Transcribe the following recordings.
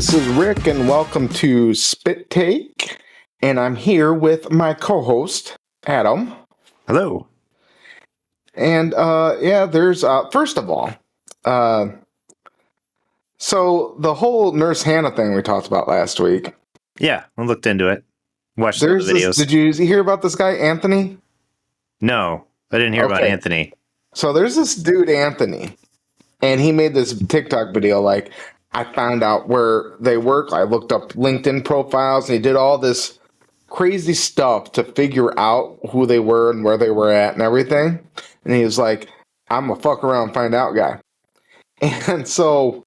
this is Rick, and welcome to Spit Take. And I'm here with my co-host, Adam. Hello. And there's first of all, so the whole Nurse Hannah thing we talked about last week. Yeah, I looked into it. Watched the videos. Did you hear about this guy, Anthony? No, I didn't hear about Anthony. So there's this dude, Anthony, and he made this TikTok video like, I found out where they work. I looked up LinkedIn profiles, and he did all this crazy stuff to figure out who they were and where they were at and everything. And he was like, I'm a fuck around find out guy. And so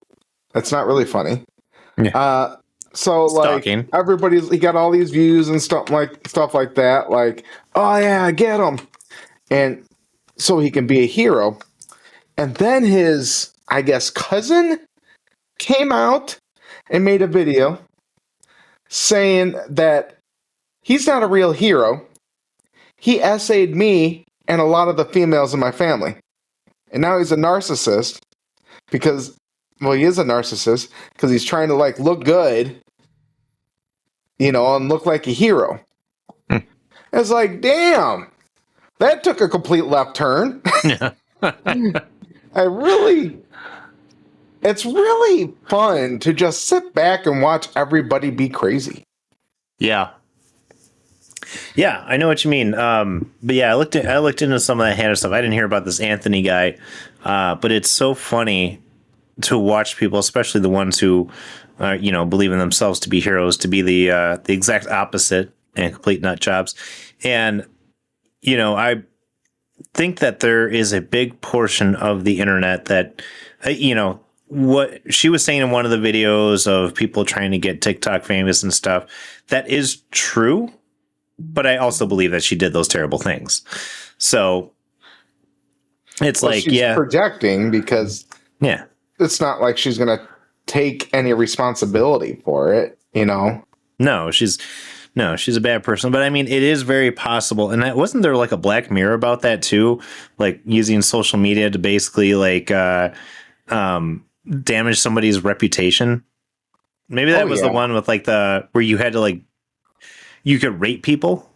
that's not really funny. Yeah. So Stalking. Like he got all these views and stuff like that. Like, oh yeah, get him. And so he can be a hero. And then his, I guess, cousin came out and made a video saying that he's not a real hero. He essayed me and a lot of the females in my family. And now he's a narcissist because, well, he is a narcissist because he's trying to like look good, you know, and look like a hero. It's like, damn, that took a complete left turn. It's really fun to just sit back and watch everybody be crazy. Yeah. Yeah, I know what you mean. But yeah, I looked into some of that Hannah stuff. I didn't hear about this Anthony guy, but it's so funny to watch people, especially the ones who, believe in themselves to be heroes, to be the exact opposite and complete nut jobs. And I think that there is a big portion of the internet that, what she was saying in one of the videos of people trying to get TikTok famous and stuff, that is true. But I also believe that she did those terrible things. So it's she's projecting because it's not like she's going to take any responsibility for it, No, she's a bad person. But I mean, it is very possible. And wasn't there like a Black Mirror about that too? Like using social media to basically damage somebody's reputation. Maybe that was the one with like where you had to you could rate people.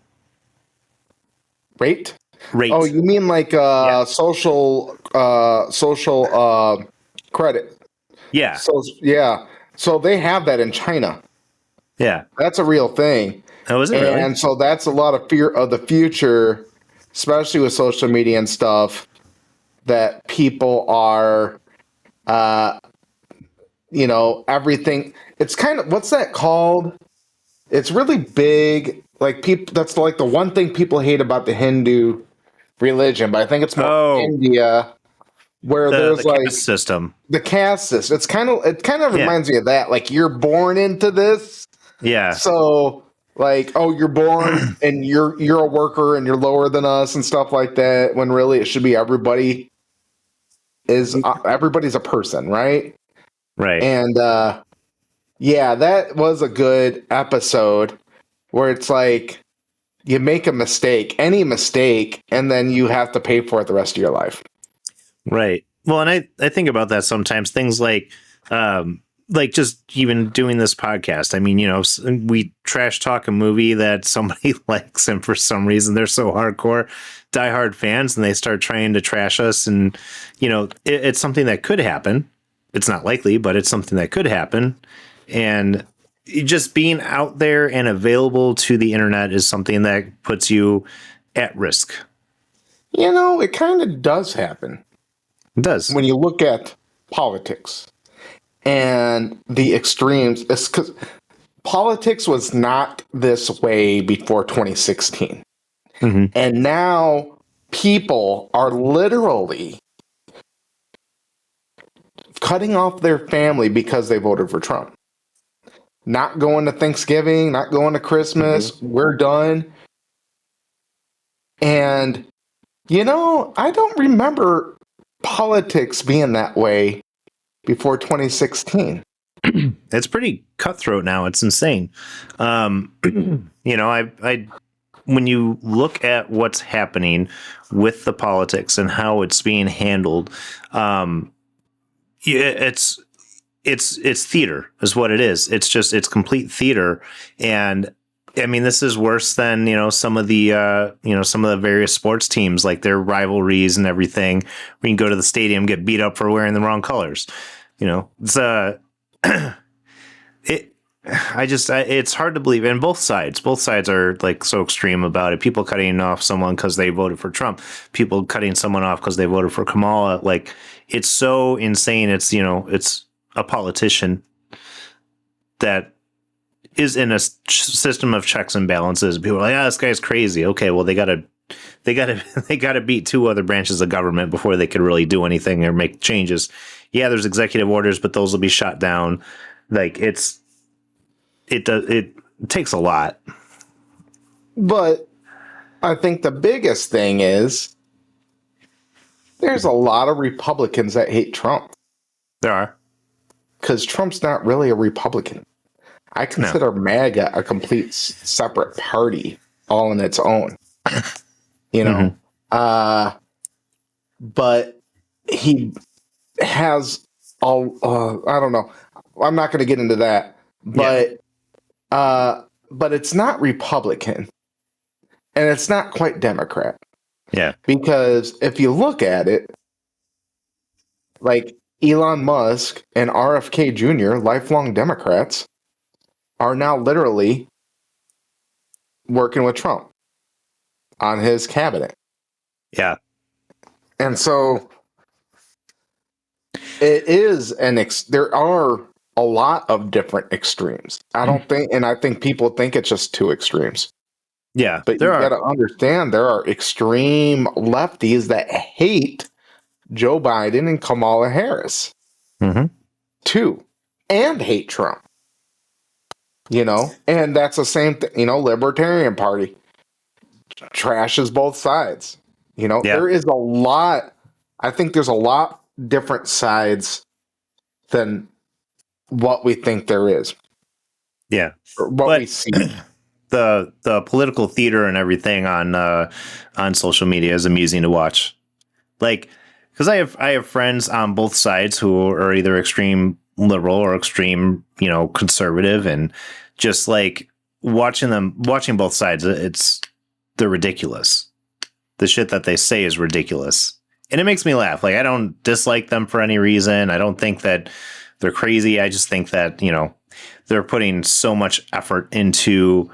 Rate? Oh, you mean like social credit? Yeah. So they have that in China. Yeah. That's a real thing. Oh, is it really? And so that's a lot of fear of the future, especially with social media and stuff, that people are everything. It's kind of, what's that called? It's really big. Like people, that's like the one thing people hate about the Hindu religion, but I think it's more India, where there's the caste system. The caste system. It kind of reminds me of that. Like you're born into this. Yeah. So like, oh, you're born and you're a worker and you're lower than us and stuff like that. When really it should be everybody's a person, right? Right. And that was a good episode where it's like you make any mistake, and then you have to pay for it the rest of your life. Right. Well, and I think about that sometimes. Things like just even doing this podcast. I mean, we trash talk a movie that somebody likes, and for some reason they're so hardcore, diehard fans, and they start trying to trash us. And, it's something that could happen. It's not likely, but it's something that could happen. And just being out there and available to the internet is something that puts you at risk. It kind of does happen. It does. When you look at politics and the extremes, it's because politics was not this way before 2016. Mm-hmm. And now people are literally cutting off their family because they voted for Trump. Not going to Thanksgiving, not going to Christmas. Mm-hmm. We're done. And, I don't remember politics being that way before 2016. It's pretty cutthroat now. It's insane. When you look at what's happening with the politics and how it's being handled, it's it's theater is what it is. It's complete theater. And I mean, this is worse than, some of the various sports teams, like their rivalries and everything. We can go to the stadium, get beat up for wearing the wrong colors. It's it's hard to believe. And both sides are like so extreme about it. People cutting off someone because they voted for Trump, people cutting someone off because they voted for Kamala. Like, it's so insane. It's, it's a politician that is in a system of checks and balances. People are like, this guy's crazy. Okay, well, they gotta beat two other branches of government before they could really do anything or make changes. Yeah, there's executive orders, but those will be shot down. Like, it takes a lot. But I think the biggest thing is there's a lot of Republicans that hate Trump. There are. Because Trump's not really a Republican. I consider MAGA a complete separate party, all in its own. But he has all. I don't know. I'm not going to get into that. But it's not Republican, and it's not quite Democrat. Yeah. Because if you look at it, like Elon Musk and RFK Jr., lifelong Democrats, are now literally working with Trump on his cabinet. Yeah. And so it is there are a lot of different extremes. I think people think it's just two extremes. Yeah. But you got to understand there are extreme lefties that hate Joe Biden and Kamala Harris too, and hate Trump. And that's the same thing, Libertarian Party trashes both sides. There is a lot, I think there's a lot different sides than what we think there is. Yeah. Or what we see. The political theater and everything on social media is amusing to watch. Like, because I have friends on both sides who are either extreme liberal or extreme, conservative, and just like watching both sides, they're ridiculous. The shit that they say is ridiculous. And it makes me laugh. Like, I don't dislike them for any reason. I don't think that they're crazy. I just think that, they're putting so much effort into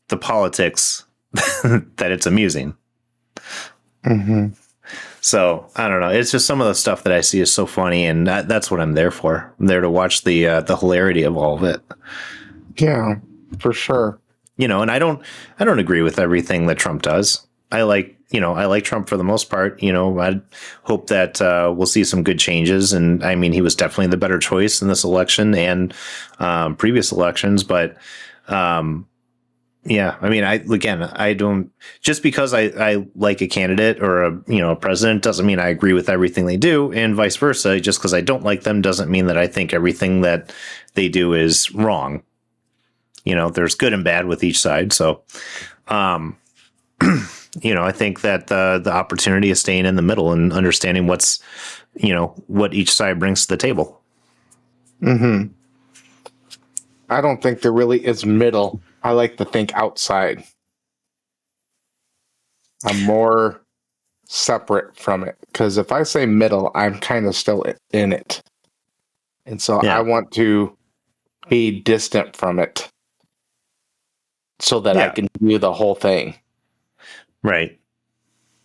the politics that it's amusing. So I don't know. It's just some of the stuff that I see is so funny, and that's what I'm there for. I'm there to watch the hilarity of all of it. Yeah, for sure. And I don't agree with everything that Trump does. I like Trump for the most part. I hope that we'll see some good changes. And I mean, he was definitely the better choice in this election and previous elections. But yeah, I mean, I don't, just because I like a candidate or a president doesn't mean I agree with everything they do, and vice versa. Just because I don't like them doesn't mean that I think everything that they do is wrong. There's good and bad with each side. So, I think that the opportunity is staying in the middle and understanding what each side brings to the table. I don't think there really is middle. I like to think outside. I'm more separate from it, because if I say middle, I'm kind of still in it. And so I want to be distant from it so that I can view the whole thing. Right.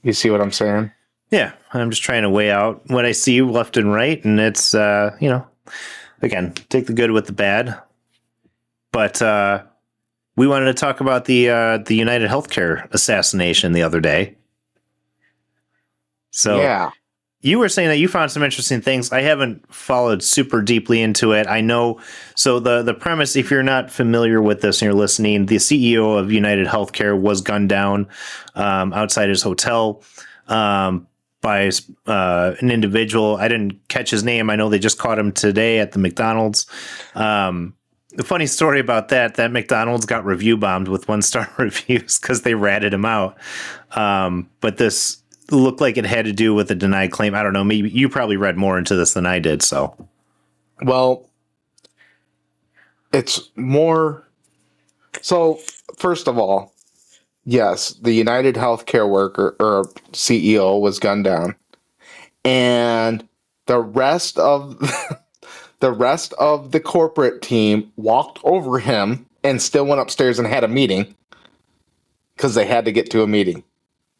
You see what I'm saying? Yeah. I'm just trying to weigh out what I see left and right. And it's, again, take the good with the bad. But we wanted to talk about the UnitedHealthcare assassination the other day. So you were saying that you found some interesting things. I haven't followed super deeply into it. I know. So the premise, if you're not familiar with this and you're listening, the CEO of UnitedHealthcare was gunned down outside his hotel by an individual. I didn't catch his name. I know they just caught him today at the McDonald's. The funny story about that McDonald's got review bombed with 1-star reviews because they ratted him out. But this looked like it had to do with a denied claim. I don't know. Maybe you probably read more into this than I did. So, well, it's more. So, first of all, yes, the UnitedHealthcare worker or CEO was gunned down, and the rest of the rest of the corporate team walked over him and still went upstairs and had a meeting because they had to get to a meeting.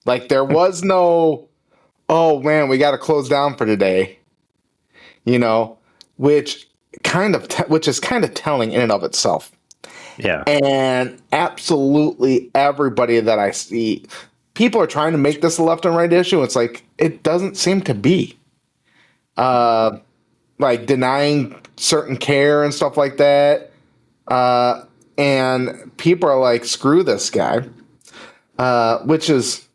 Like there was no, oh man, we got to close down for today, you know, which which is kind of telling in and of itself. Yeah. And absolutely everybody that I see, people are trying to make this a left and right issue. It's like, it doesn't seem to be. Like denying certain care and stuff like that. And people are like, screw this guy. Which is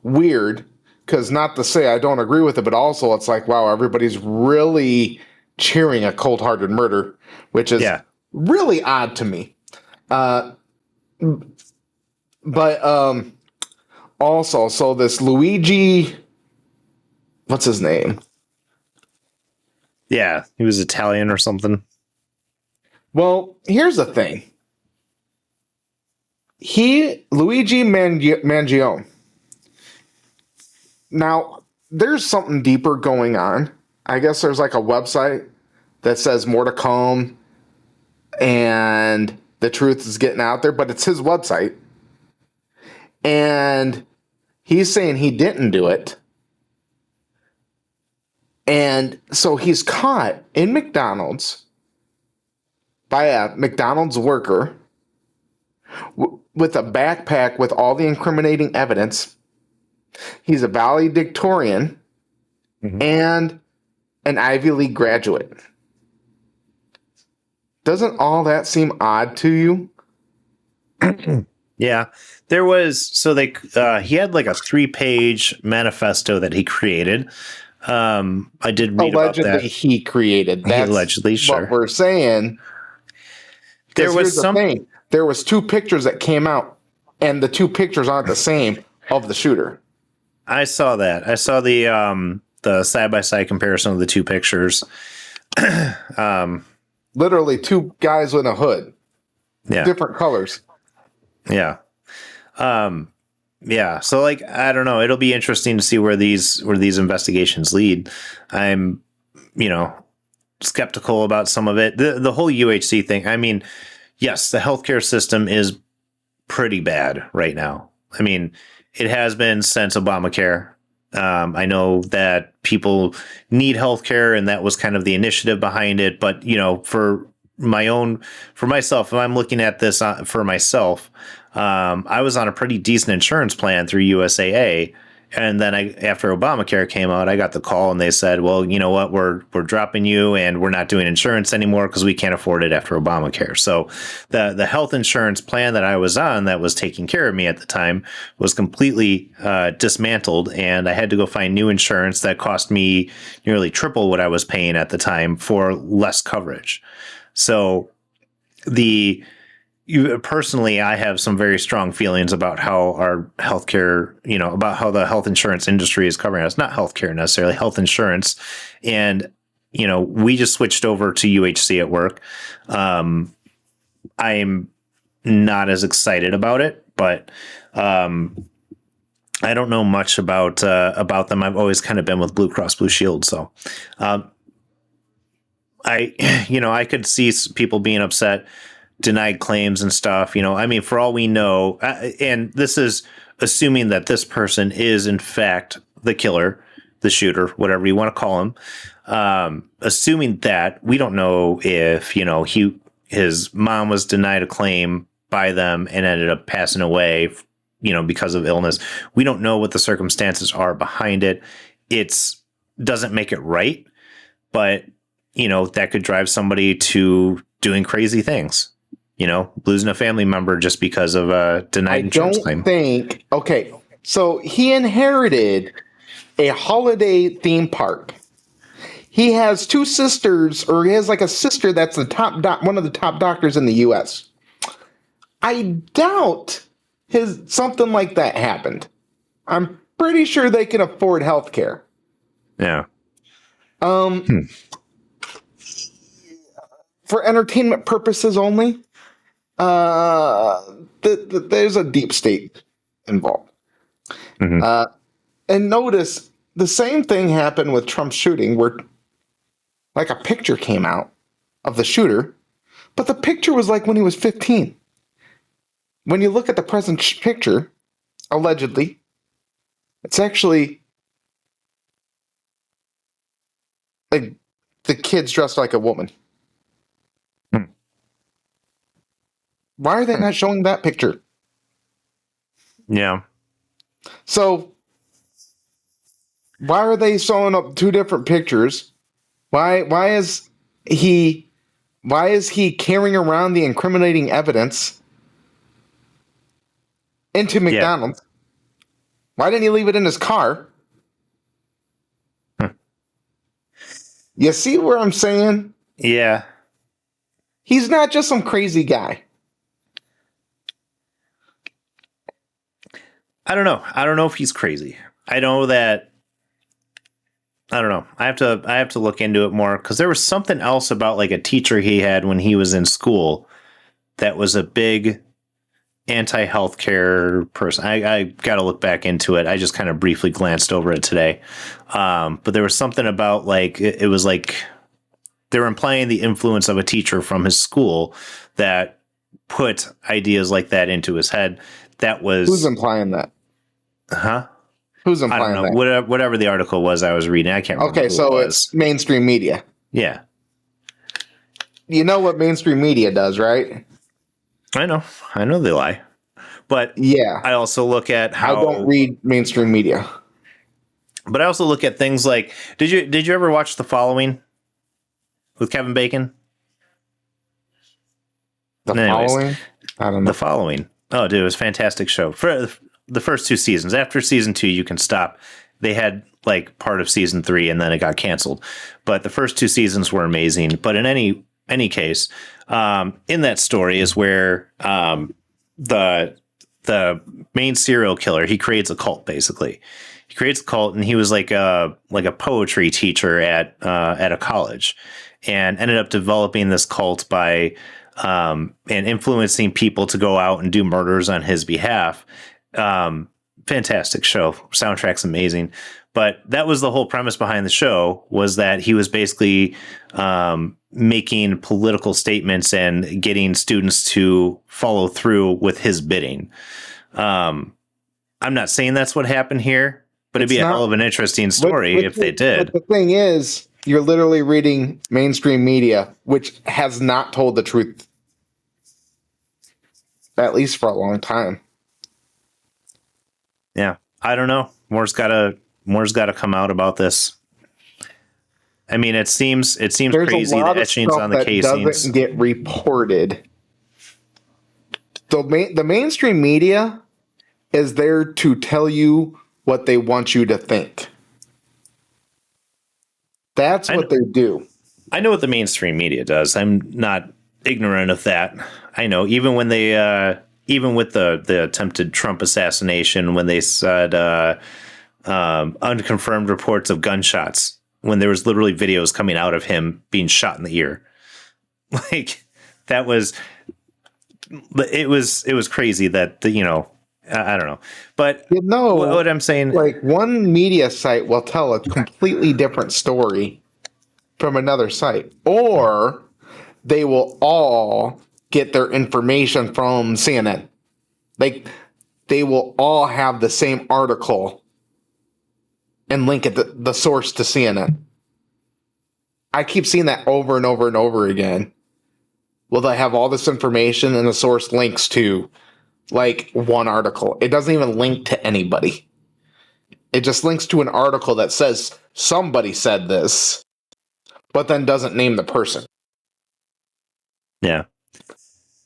weird, because not to say I don't agree with it, but also it's like, wow, everybody's really cheering a cold-hearted murder, which is really odd to me. But also, so this Luigi, what's his name? Yeah, he was Italian or something. Well, here's the thing. Luigi Mangione. Now, there's something deeper going on. I guess there's like a website that says more to come and the truth is getting out there, but it's his website. And he's saying he didn't do it. And so he's caught in McDonald's by a McDonald's worker with a backpack with all the incriminating evidence. He's a valedictorian and an Ivy League graduate. Doesn't all that seem odd to you? Yeah, there was, so he had like a 3-page manifesto that he created. I did read about that. Allegedly he created. That's allegedly, sure. What we're saying. There was something. There was 2 pictures that came out, and the 2 pictures aren't the same of the shooter. I saw that. I saw the side-by-side comparison of the 2 pictures. Literally 2 guys with a hood. Yeah. Different colors. Yeah. Yeah. So like, I don't know. It'll be interesting to see where these investigations lead. I'm, skeptical about some of it. The whole UHC thing. I mean, yes, the healthcare system is pretty bad right now. I mean, it has been since Obamacare. I know that people need healthcare, and that was kind of the initiative behind it. But, for myself, if I'm looking at this for myself, I was on a pretty decent insurance plan through USAA. And then after Obamacare came out, I got the call and they said, well, you know what, we're dropping you and we're not doing insurance anymore because we can't afford it after Obamacare. So the health insurance plan that I was on that was taking care of me at the time was completely dismantled. And I had to go find new insurance that cost me nearly triple what I was paying at the time for less coverage. So personally, I have some very strong feelings about how our healthcare, about how the health insurance industry is covering us, not healthcare necessarily, health insurance. And, we just switched over to UHC at work. I'm not as excited about it, but I don't know much about them. I've always kind of been with Blue Cross Blue Shield. So I could see people being upset, denied claims and stuff, I mean, for all we know, and this is assuming that this person is in fact the killer, the shooter, whatever you want to call him. Assuming that, we don't know if, his mom was denied a claim by them and ended up passing away, because of illness. We don't know what the circumstances are behind it. Doesn't make it right, but, that could drive somebody to doing crazy things. Losing a family member just because of a denied insurance claim. Okay, so he inherited a holiday theme park. He has 2 sisters, or he has like a sister that's one of the top doctors in the U.S. I doubt something like that happened. I'm pretty sure they can afford health care. Yeah. for entertainment purposes only. There's a deep state involved. Mhm. And notice the same thing happened with Trump's shooting, where like a picture came out of the shooter, but the picture was like when he was 15. When you look at the present picture, allegedly, it's actually like the kid's dressed like a woman. Hmm. Why are they not showing that picture? Yeah. So why are they showing up two different pictures? Why is he carrying around the incriminating evidence into Yeah. McDonald's? Why didn't he leave it in his car? Huh. You see where I'm saying? Yeah. He's not just some crazy guy. I don't know. I don't know if he's crazy. I know that. I don't know. I have to look into it more because there was something else about like a teacher he had when he was in school that was a big anti-healthcare person. I got to look back into it. I just kind of briefly glanced over it today. But there was something about like it was like they were implying the influence of a teacher from his school that put ideas like that into his head. That was Who's implying that? huh? Who's I don't implying know. that? Whatever the article was I was reading, I can't remember. Okay, who so it it's was. mainstream media. Yeah, You know what mainstream media does, right? I know. I know they lie, but Yeah. I also look at I don't how. read mainstream media. But I also look at things like did you ever watch The Following with Kevin Bacon? The Anyways, following? I don't The know. Following. Oh, dude, it was a fantastic show. For the first two seasons. After season 2, you can stop. They had like part of season 3, and then it got canceled. But the first two seasons were amazing. But in any case, in that story is where the main serial killer, he creates a cult basically. He creates a cult, and he was like a poetry teacher at a college, and ended up developing this cult by and influencing people to go out and do murders on his behalf. Fantastic show. Soundtrack's amazing. But that was the whole premise behind the show, was that he was basically making political statements and getting students to follow through with his bidding. I'm not saying that's what happened here, but it'd be a hell of an interesting story if they did. But the thing is, you're literally reading mainstream media, which has not told the truth, at least for a long time. Yeah, I don't know. More's got to come out about this. I mean, it seems There's crazy, a lot the of etchings stuff on the that casings. doesn't get reported. The mainstream media is there to tell you what they want you to think. That's what they do. I know what the mainstream media does. I'm not ignorant of that. I know even when they even with the attempted Trump assassination, when they said unconfirmed reports of gunshots, when there was literally videos coming out of him being shot in the ear, like that was it was crazy that I don't know, but what I'm saying, like one media site will tell a completely different story from another site, or they will all get their information from CNN. Like they will all have the same article and link it the source to CNN. I keep seeing that over and over and over again. Well, they have all this information and the source links to like one article. It doesn't even link to anybody. It just links to an article that says somebody said this, but then doesn't name the person. yeah.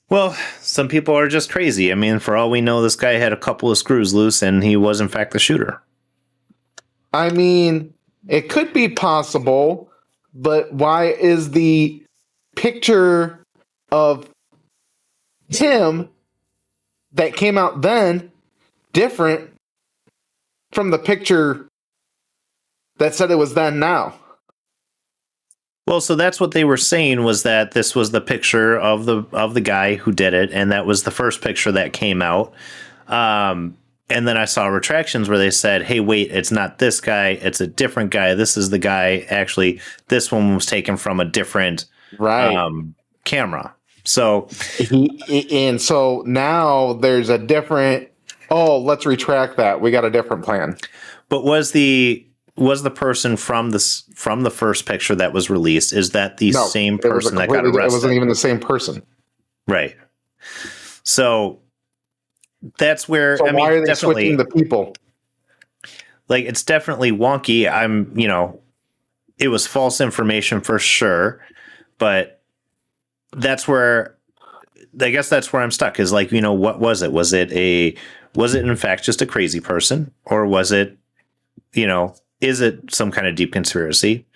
Well, some people are just crazy. I mean, for all we know, this guy had a couple of screws loose, and he was in fact the shooter. I mean, it could be possible, but why is the picture of him that came out then different from the picture that said it was then now? Well, so that's what they were saying, was that this was the picture of the guy who did it, and that was the first picture that came out. And then I saw retractions where they said, "Hey, wait, it's not this guy; it's a different guy. This is the guy. Actually, this one was taken from a different Right. camera." So And so now there's a different. Oh, let's retract that. We got a different plan. but was the person from the first picture that was released, is that the No, same it was a person that got completely. It arrested? wasn't even the same person. Right. So that's where, So I why mean, are they switching the people? like, it's definitely wonky. It was false information for sure, but that's where, I guess that's where I'm stuck, is like, what was it? Was it in fact just a crazy person, or was it, is it some kind of deep conspiracy?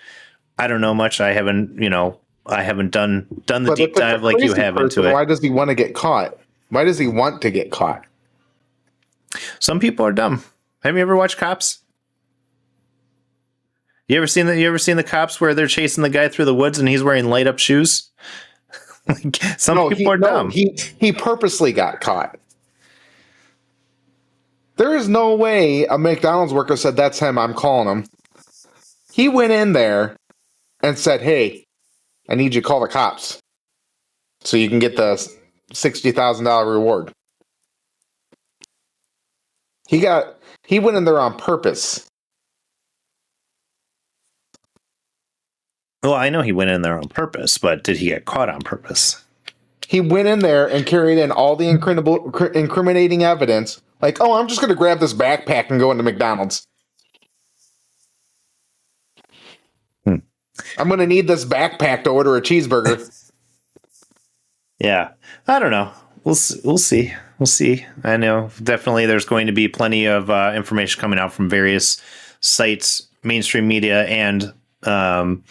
I don't know much. I haven't done the But deep if it's a dive like you crazy have person, into it. why does he want to get caught? Why does he want to get caught? Some people are dumb. Have you ever watched Cops? You ever seen the Cops where they're chasing the guy through the woods and he's wearing light up shoes? Like, some people are dumb. He purposely got caught. There is no way a McDonald's worker said, "That's him, I'm calling him." He went in there and said, "Hey, I need you to call the cops so you can get the $60,000 reward." He went in there on purpose. Well, I know he went in there on purpose, but did he get caught on purpose? He went in there and carried in all the incriminating evidence. Like, "Oh, I'm just going to grab this backpack and go into McDonald's. I'm going to need this backpack to order a cheeseburger." Yeah, I don't know. We'll see. We'll see. I know definitely there's going to be plenty of information coming out from various sites, mainstream media, and the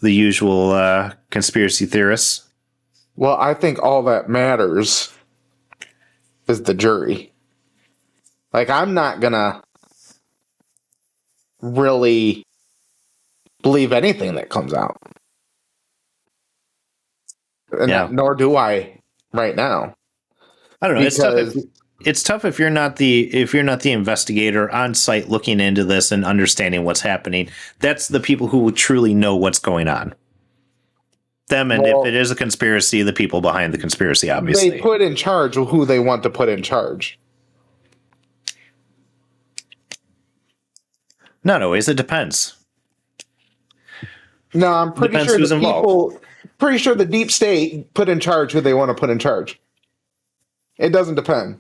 usual conspiracy theorists. Well, I think all that matters is the jury. Like, I'm not going to really believe anything that comes out. And Yeah. nor do I right now. I don't know. Because It's tough if you're not the investigator on site looking into this and understanding what's happening. That's the people who will truly know what's going on. Them, and Well, if it is a conspiracy, the people behind the conspiracy, obviously. they put in charge who they want to put in charge. Not always. It depends. No, I'm pretty Depends sure who's involved. pretty sure the deep state put in charge who they want to put in charge. It doesn't depend.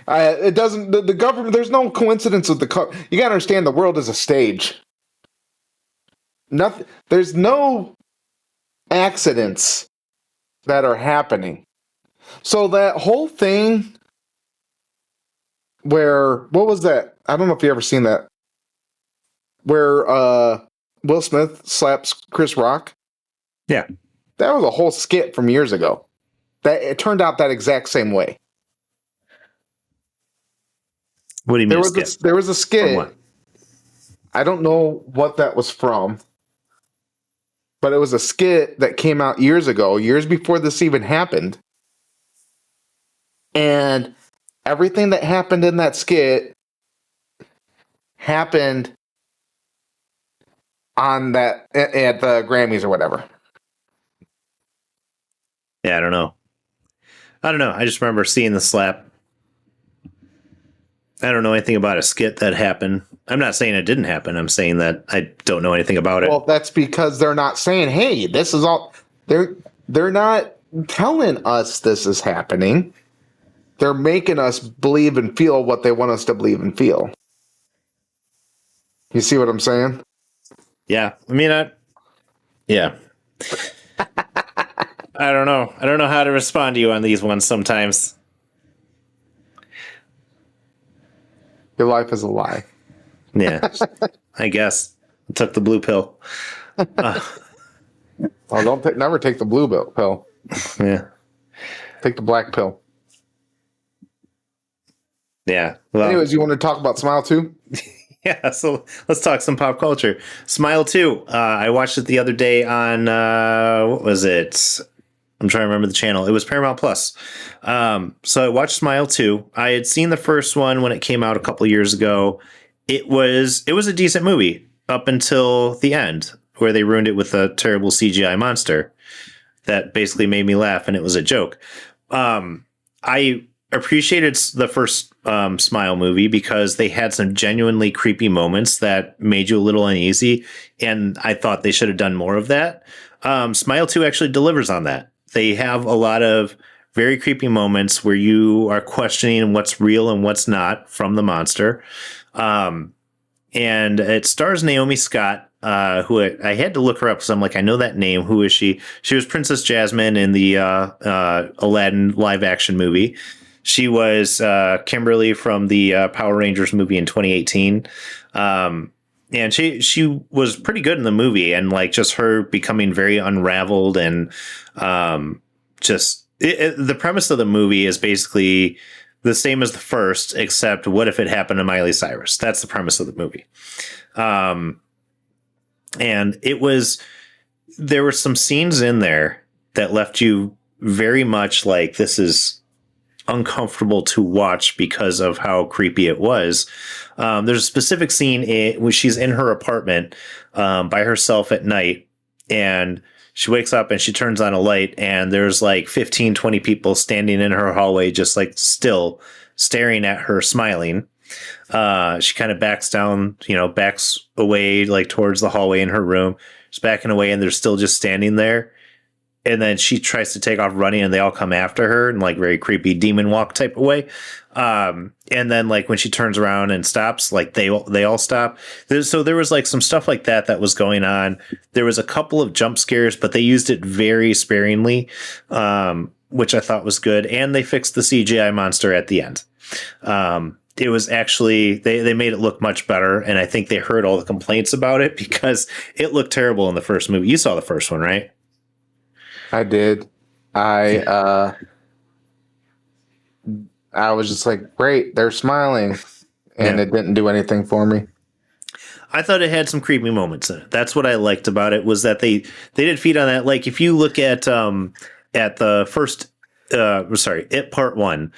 It doesn't. The government. There's no coincidence with you got to understand the world is a stage. Nothing. There's no accidents that are happening. So that whole thing where, what was that? I don't know if you ever seen that. Where Will Smith slaps Chris Rock. Yeah. That was a whole skit from years ago. That it turned out that exact same way. What do you mean? There was a From skit. what? I don't know what that was from, but it was a skit that came out years ago, years before this even happened. And everything that happened in that skit happened on that at the Grammys or whatever. Yeah, I don't know. I just remember seeing the slap. I don't know anything about a skit that happened. I'm not saying it didn't happen. I'm saying that I don't know anything about it. Well, that's because they're not saying, "Hey, this is all." They're not telling us this is happening. They're making us believe and feel what they want us to believe and feel. You see what I'm saying? Yeah. I mean, yeah. I don't know. I don't know how to respond to you on these ones sometimes. Your life is a lie. Yeah. I guess. I took the blue pill. Well, never take the blue pill. Yeah. Take the black pill. Yeah. Well, Anyways, you want to talk about Smile 2? Yeah, so let's talk some pop culture. Smile 2. I watched it the other day on what was it? I'm trying to remember the channel. It was Paramount Plus. So I watched Smile 2. I had seen the first one when it came out a couple of years ago. It was a decent movie up until the end, where they ruined it with a terrible CGI monster that basically made me laugh, and it was a joke. I appreciated the first Smile movie because they had some genuinely creepy moments that made you a little uneasy, and I thought they should have done more of that. Smile 2 actually delivers on that. They have a lot of very creepy moments where you are questioning what's real and what's not from the monster. And it stars Naomi Scott, who I had to look her up because I'm like, I know that name. Who is she? She was Princess Jasmine in the Aladdin live action movie. She was Kimberly from the Power Rangers movie in 2018. And she was pretty good in the movie, and like just her becoming very unraveled and the premise of the movie is basically the same as the first, except what if it happened to Miley Cyrus? That's the premise of the movie. And there were some scenes in there that left you very much like, this is uncomfortable to watch because of how creepy it was. There's a specific scene where she's in her apartment by herself at night, and she wakes up and she turns on a light, and there's like 15, 20 people standing in her hallway, just like still staring at her, smiling. She kind of backs away like towards the hallway in her room. She's backing away, and they're still just standing there. And then she tries to take off running, and they all come after her in like very creepy demon walk type of way. And then like when she turns around and stops, like they all stop. So there was like some stuff like that was going on. There was a couple of jump scares, but they used it very sparingly, which I thought was good. And they fixed the CGI monster at the end. It was actually, they made it look much better. And I think they heard all the complaints about it because it looked terrible in the first movie. You saw the first one, right? I did. I was just like, great, they're smiling, and It didn't do anything for me. I thought it had some creepy moments in it. That's what I liked about it, was that they did feed on that. Like if you look at the first, It Part 1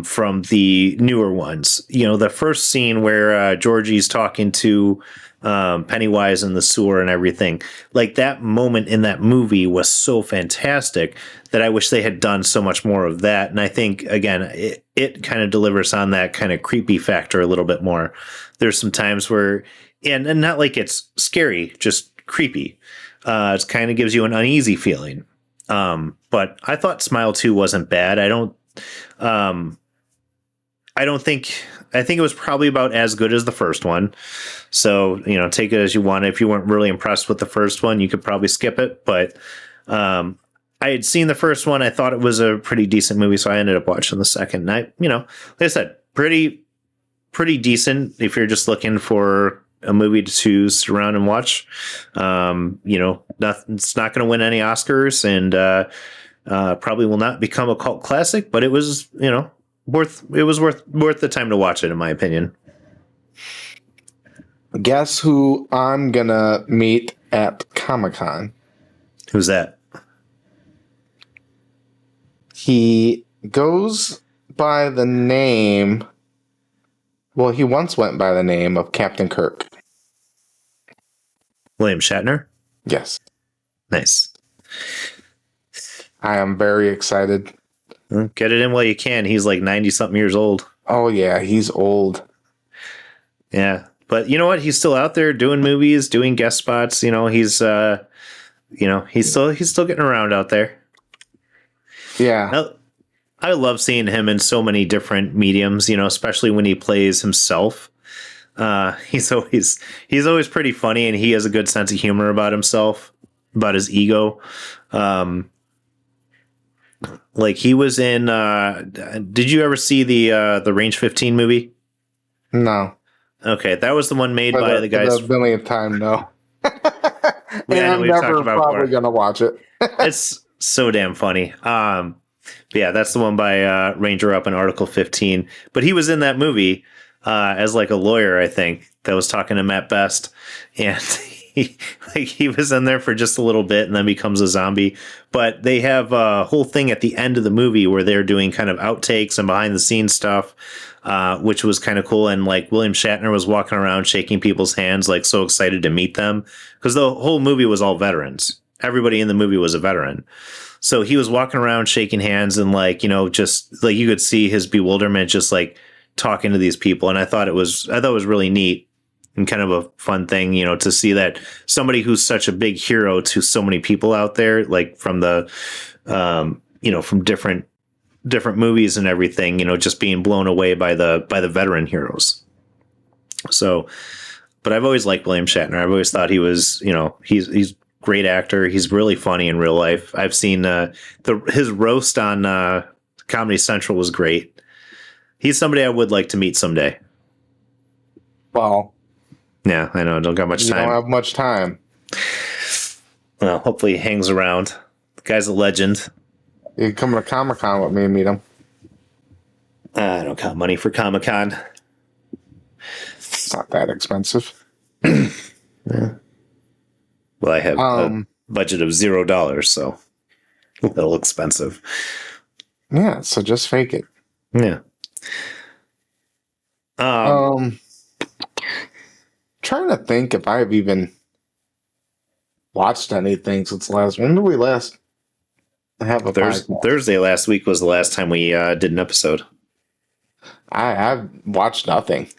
from the newer ones, the first scene where Georgie's talking to Pennywise in the sewer and everything, like that moment in that movie was so fantastic that I wish they had done so much more of that. And I think, again, it kind of delivers on that kind of creepy factor a little bit more. There's some times where, and not like it's scary, just creepy. It kind of gives you an uneasy feeling. But I thought Smile 2 wasn't bad. I think it was probably about as good as the first one. So, take it as you want. If you weren't really impressed with the first one, you could probably skip it. But I had seen the first one. I thought it was a pretty decent movie, so I ended up watching the second. And like I said, pretty decent if you're just looking for a movie to sit around and watch. It's not going to win any Oscars, and probably will not become a cult classic. But it was, worth the time to watch it, in my opinion. Guess who I'm gonna meet at Comic-Con? Who's that? He goes by the name. Well, he once went by the name of Captain Kirk. William Shatner? Yes. Nice. I am very excited. Get it in while you can. He's like 90-something years old. Oh, yeah, he's old. Yeah. But you know what? He's still out there doing movies, doing guest spots. He's still getting around out there. Yeah. I love seeing him in so many different mediums, especially when he plays himself. He's always pretty funny, and he has a good sense of humor about himself, about his ego. Like he was in, did you ever see the Range 15 movie? No. Okay. That was the one made by the guys. The millionth time, no. Yeah, I'm never probably going to watch it. It's so damn funny. But yeah, that's the one by Ranger Up in Article 15. But he was in that movie as like a lawyer, I think. that was talking to Matt Best, and he was in there for just a little bit and then becomes a zombie. But they have a whole thing at the end of the movie where they're doing kind of outtakes and behind the scenes stuff, which was kind of cool. And like William Shatner was walking around shaking people's hands, like so excited to meet them, because the whole movie was all veterans. Everybody in the movie was a veteran. So he was walking around shaking hands and like, just like you could see his bewilderment, just like talking to these people. And I thought it was really neat and kind of a fun thing, to see that somebody who's such a big hero to so many people out there, like from the, from different movies and everything, just being blown away by the veteran heroes. So, but I've always liked William Shatner. I've always thought he was, he's great actor. He's really funny in real life. I've seen his roast on Comedy Central was great. He's somebody I would like to meet someday. Well, yeah, I know. Don't got much time. You don't have much time. Well, hopefully he hangs around. The guy's a legend. You can come to Comic-Con with me and meet him. I don't got money for Comic-Con. It's not that expensive. Yeah. Well, I have a budget of $0, so a little expensive. Yeah, so just fake it. Yeah. Trying to think if I've even watched anything since last. When did we last have a podcast? Thursday last week was the last time we did an episode. I've watched nothing.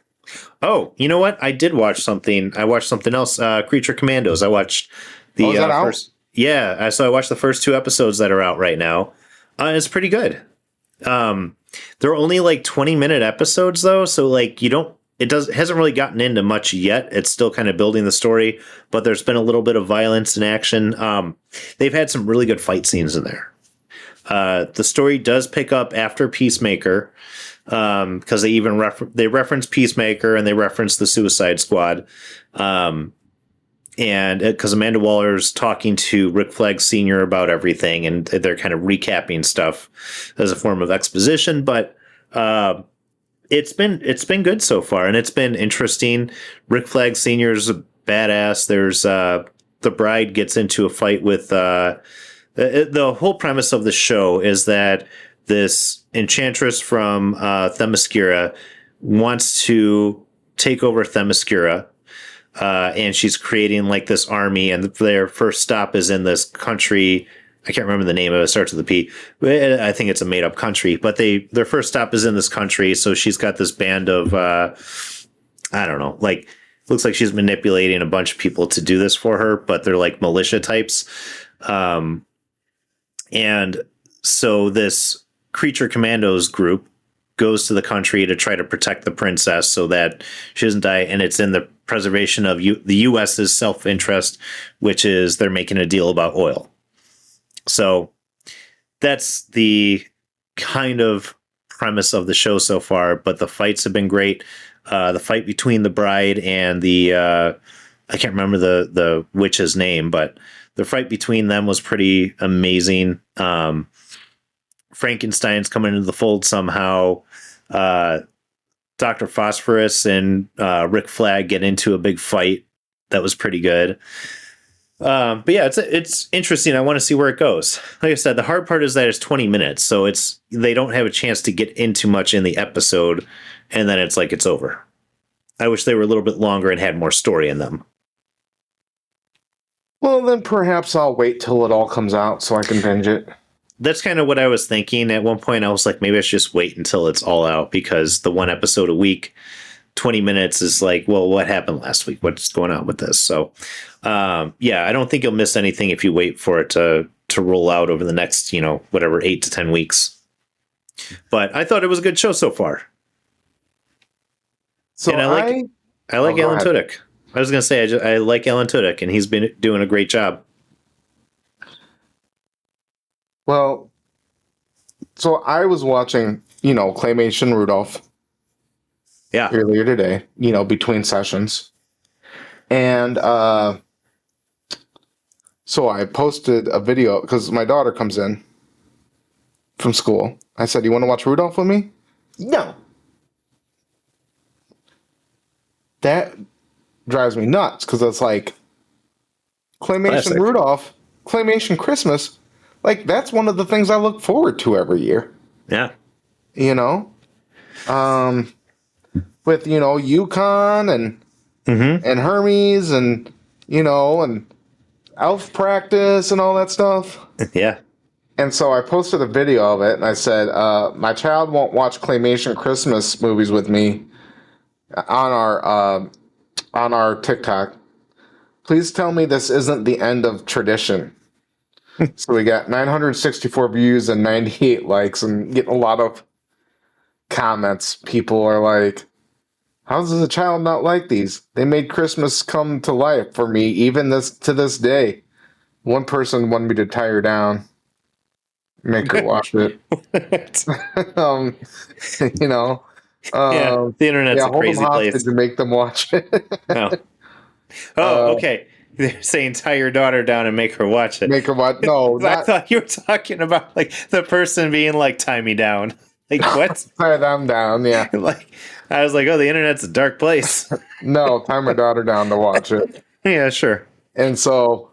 Oh, you know what? I did watch something. I watched something else. Creature Commandos. I watched the is that first. Yeah, so I watched the first 2 episodes that are out right now. It's pretty good. They're only like 20-minute episodes though, so like it hasn't really gotten into much yet. It's still kind of building the story, but there's been a little bit of violence and action. They've had some really good fight scenes in there. The story does pick up after Peacemaker, because they even reference Peacemaker and they reference the Suicide Squad. And because Amanda Waller's talking to Rick Flag Sr. about everything, and they're kind of recapping stuff as a form of exposition. But it's been good so far, and it's been interesting. Rick Flag Sr. is a badass. There's the bride gets into a fight with the whole premise of the show is that this enchantress from Themyscira wants to take over Themyscira. And she's creating like this army, and their first stop is in this country. I can't remember the name of it. It starts with a P. I think it's a made up country, but their first stop is in this country. So she's got this band of, I don't know, like looks like she's manipulating a bunch of people to do this for her, but they're like militia types. And so this Creature Commandos group goes to the country to try to protect the princess so that she doesn't die. And it's in the preservation of the U.S.'s self-interest, which is they're making a deal about oil. So that's the kind of premise of the show so far. But the fights have been great. The fight between the bride and the I can't remember the witch's name, but the fight between them was pretty amazing. Frankenstein's coming into the fold somehow. Dr. Phosphorus and Rick Flag get into a big fight that was pretty good. But yeah, it's interesting. I want to see where it goes. Like I said, the hard part is that it's 20 minutes, so they don't have a chance to get into much in the episode, and then it's like it's over. I wish they were a little bit longer and had more story in them. Well, then perhaps I'll wait till it all comes out so I can binge it. That's kind of what I was thinking. At one point, I was like, maybe I should just wait until it's all out, because the one episode a week, 20 minutes is like, well, what happened last week? What's going on with this? So, yeah, I don't think you'll miss anything if you wait for it to roll out over the next, 8 to 10 weeks. But I thought it was a good show so far. So and I like Alan Tudyk. I was going to say, I like Alan Tudyk, and he's been doing a great job. Well, so I was watching, Claymation Rudolph. Yeah. Earlier today, between sessions. And so I posted a video because my daughter comes in from school. I said, "You want to watch Rudolph with me?" No. That drives me nuts because it's like Claymation Classic. Rudolph, Claymation Christmas. Like, that's one of the things I look forward to every year. Yeah. You know? With, Yukon and Hermes and, and elf practice and all that stuff. Yeah. And so I posted a video of it, and I said, my child won't watch Claymation Christmas movies with me on our TikTok. Please tell me this isn't the end of tradition. So we got 964 views and 98 likes, and getting a lot of comments. People are like, how does a child not like these? They made Christmas come to life for me, even to this day. One person wanted me to tie her down, make her watch it. Yeah, the internet's a hold crazy them place. hostage and make them watch it. Okay. They're saying tie your daughter down and make her watch it. Make her watch. No, I thought you were talking about like the person being like, tie me down. Like what? tie them down. Yeah. Like I was like, oh, the internet's a dark place. No, tie my daughter down to watch it. Yeah, sure. And so,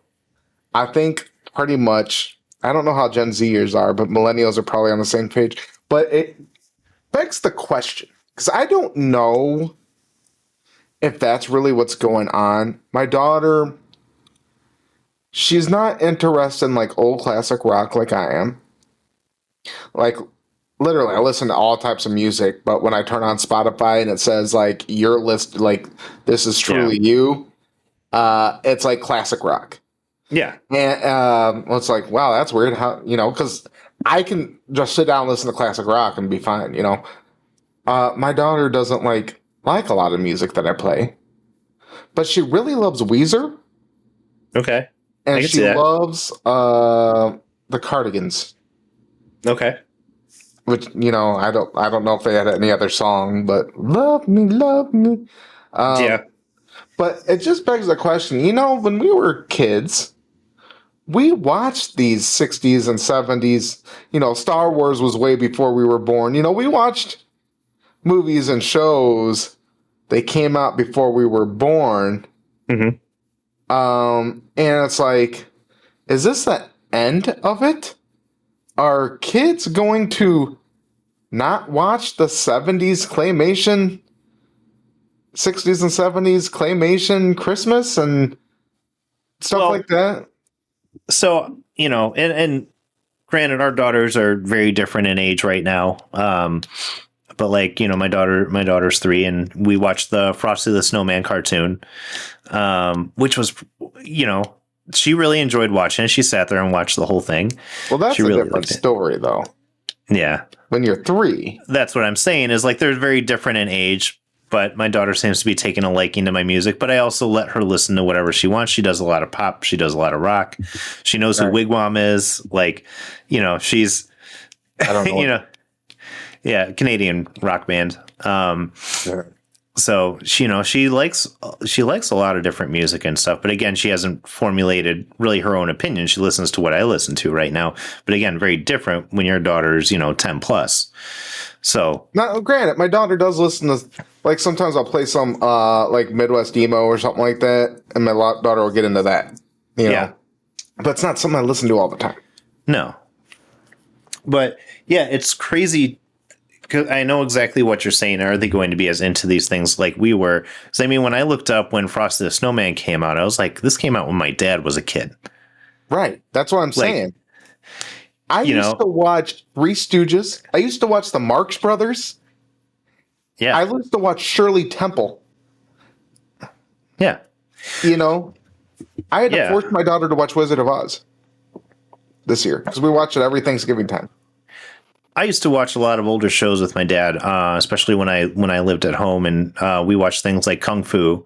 I think pretty much. I don't know how Gen Zers are, but millennials are probably on the same page. But it begs the question, because I don't know if that's really what's going on. My daughter, she's not interested in like old classic rock like I am. Like, literally, I listen to all types of music, but when I turn on Spotify and it says like your list, like this is truly you, it's like classic rock. Yeah. And it's like, wow, that's weird. How, because I can just sit down and listen to classic rock and be fine, My daughter doesn't like a lot of music that I play, but she really loves Weezer. Okay. And she loves the Cardigans. Okay. Which, I don't know if they had any other song, but love me, love me. Yeah. But it just begs the question, when we were kids, we watched these 60s and 70s, Star Wars was way before we were born. We watched movies and shows. They came out before we were born. Mm-hmm. And it's like, is this the end of it? Are kids going to not watch the 70s claymation, 60s and 70s claymation Christmas and stuff like that? So, and granted, our daughters are very different in age right now. But like, my daughter's 3 and we watched the Frosty the Snowman cartoon, which was, she really enjoyed watching it. She sat there and watched the whole thing. Well, that's a different story though. Yeah. When you're 3. That's what I'm saying is like, they're very different in age, but my daughter seems to be taking a liking to my music, but I also let her listen to whatever she wants. She does a lot of pop. She does a lot of rock. She knows who Wigwam is. Like, she's, I don't know. Yeah, Canadian rock band. So she likes a lot of different music and stuff. But again, she hasn't formulated really her own opinion. She listens to what I listen to right now. But again, very different when your daughter's 10 plus. So now, granted, my daughter does listen to like sometimes I'll play some like Midwest emo or something like that, and my daughter will get into that. Yeah, but it's not something I listen to all the time. No, but yeah, it's crazy. Because I know exactly what you're saying. Are they going to be as into these things like we were? Because I mean, when I looked up when Frosty the Snowman came out, I was like, this came out when my dad was a kid. Right. That's what I'm saying. I used to watch Three Stooges. I used to watch the Marx Brothers. Yeah. I used to watch Shirley Temple. Yeah. I had to force my daughter to watch Wizard of Oz this year because we watched it every Thanksgiving time. I used to watch a lot of older shows with my dad, especially when I lived at home, and we watched things like Kung Fu.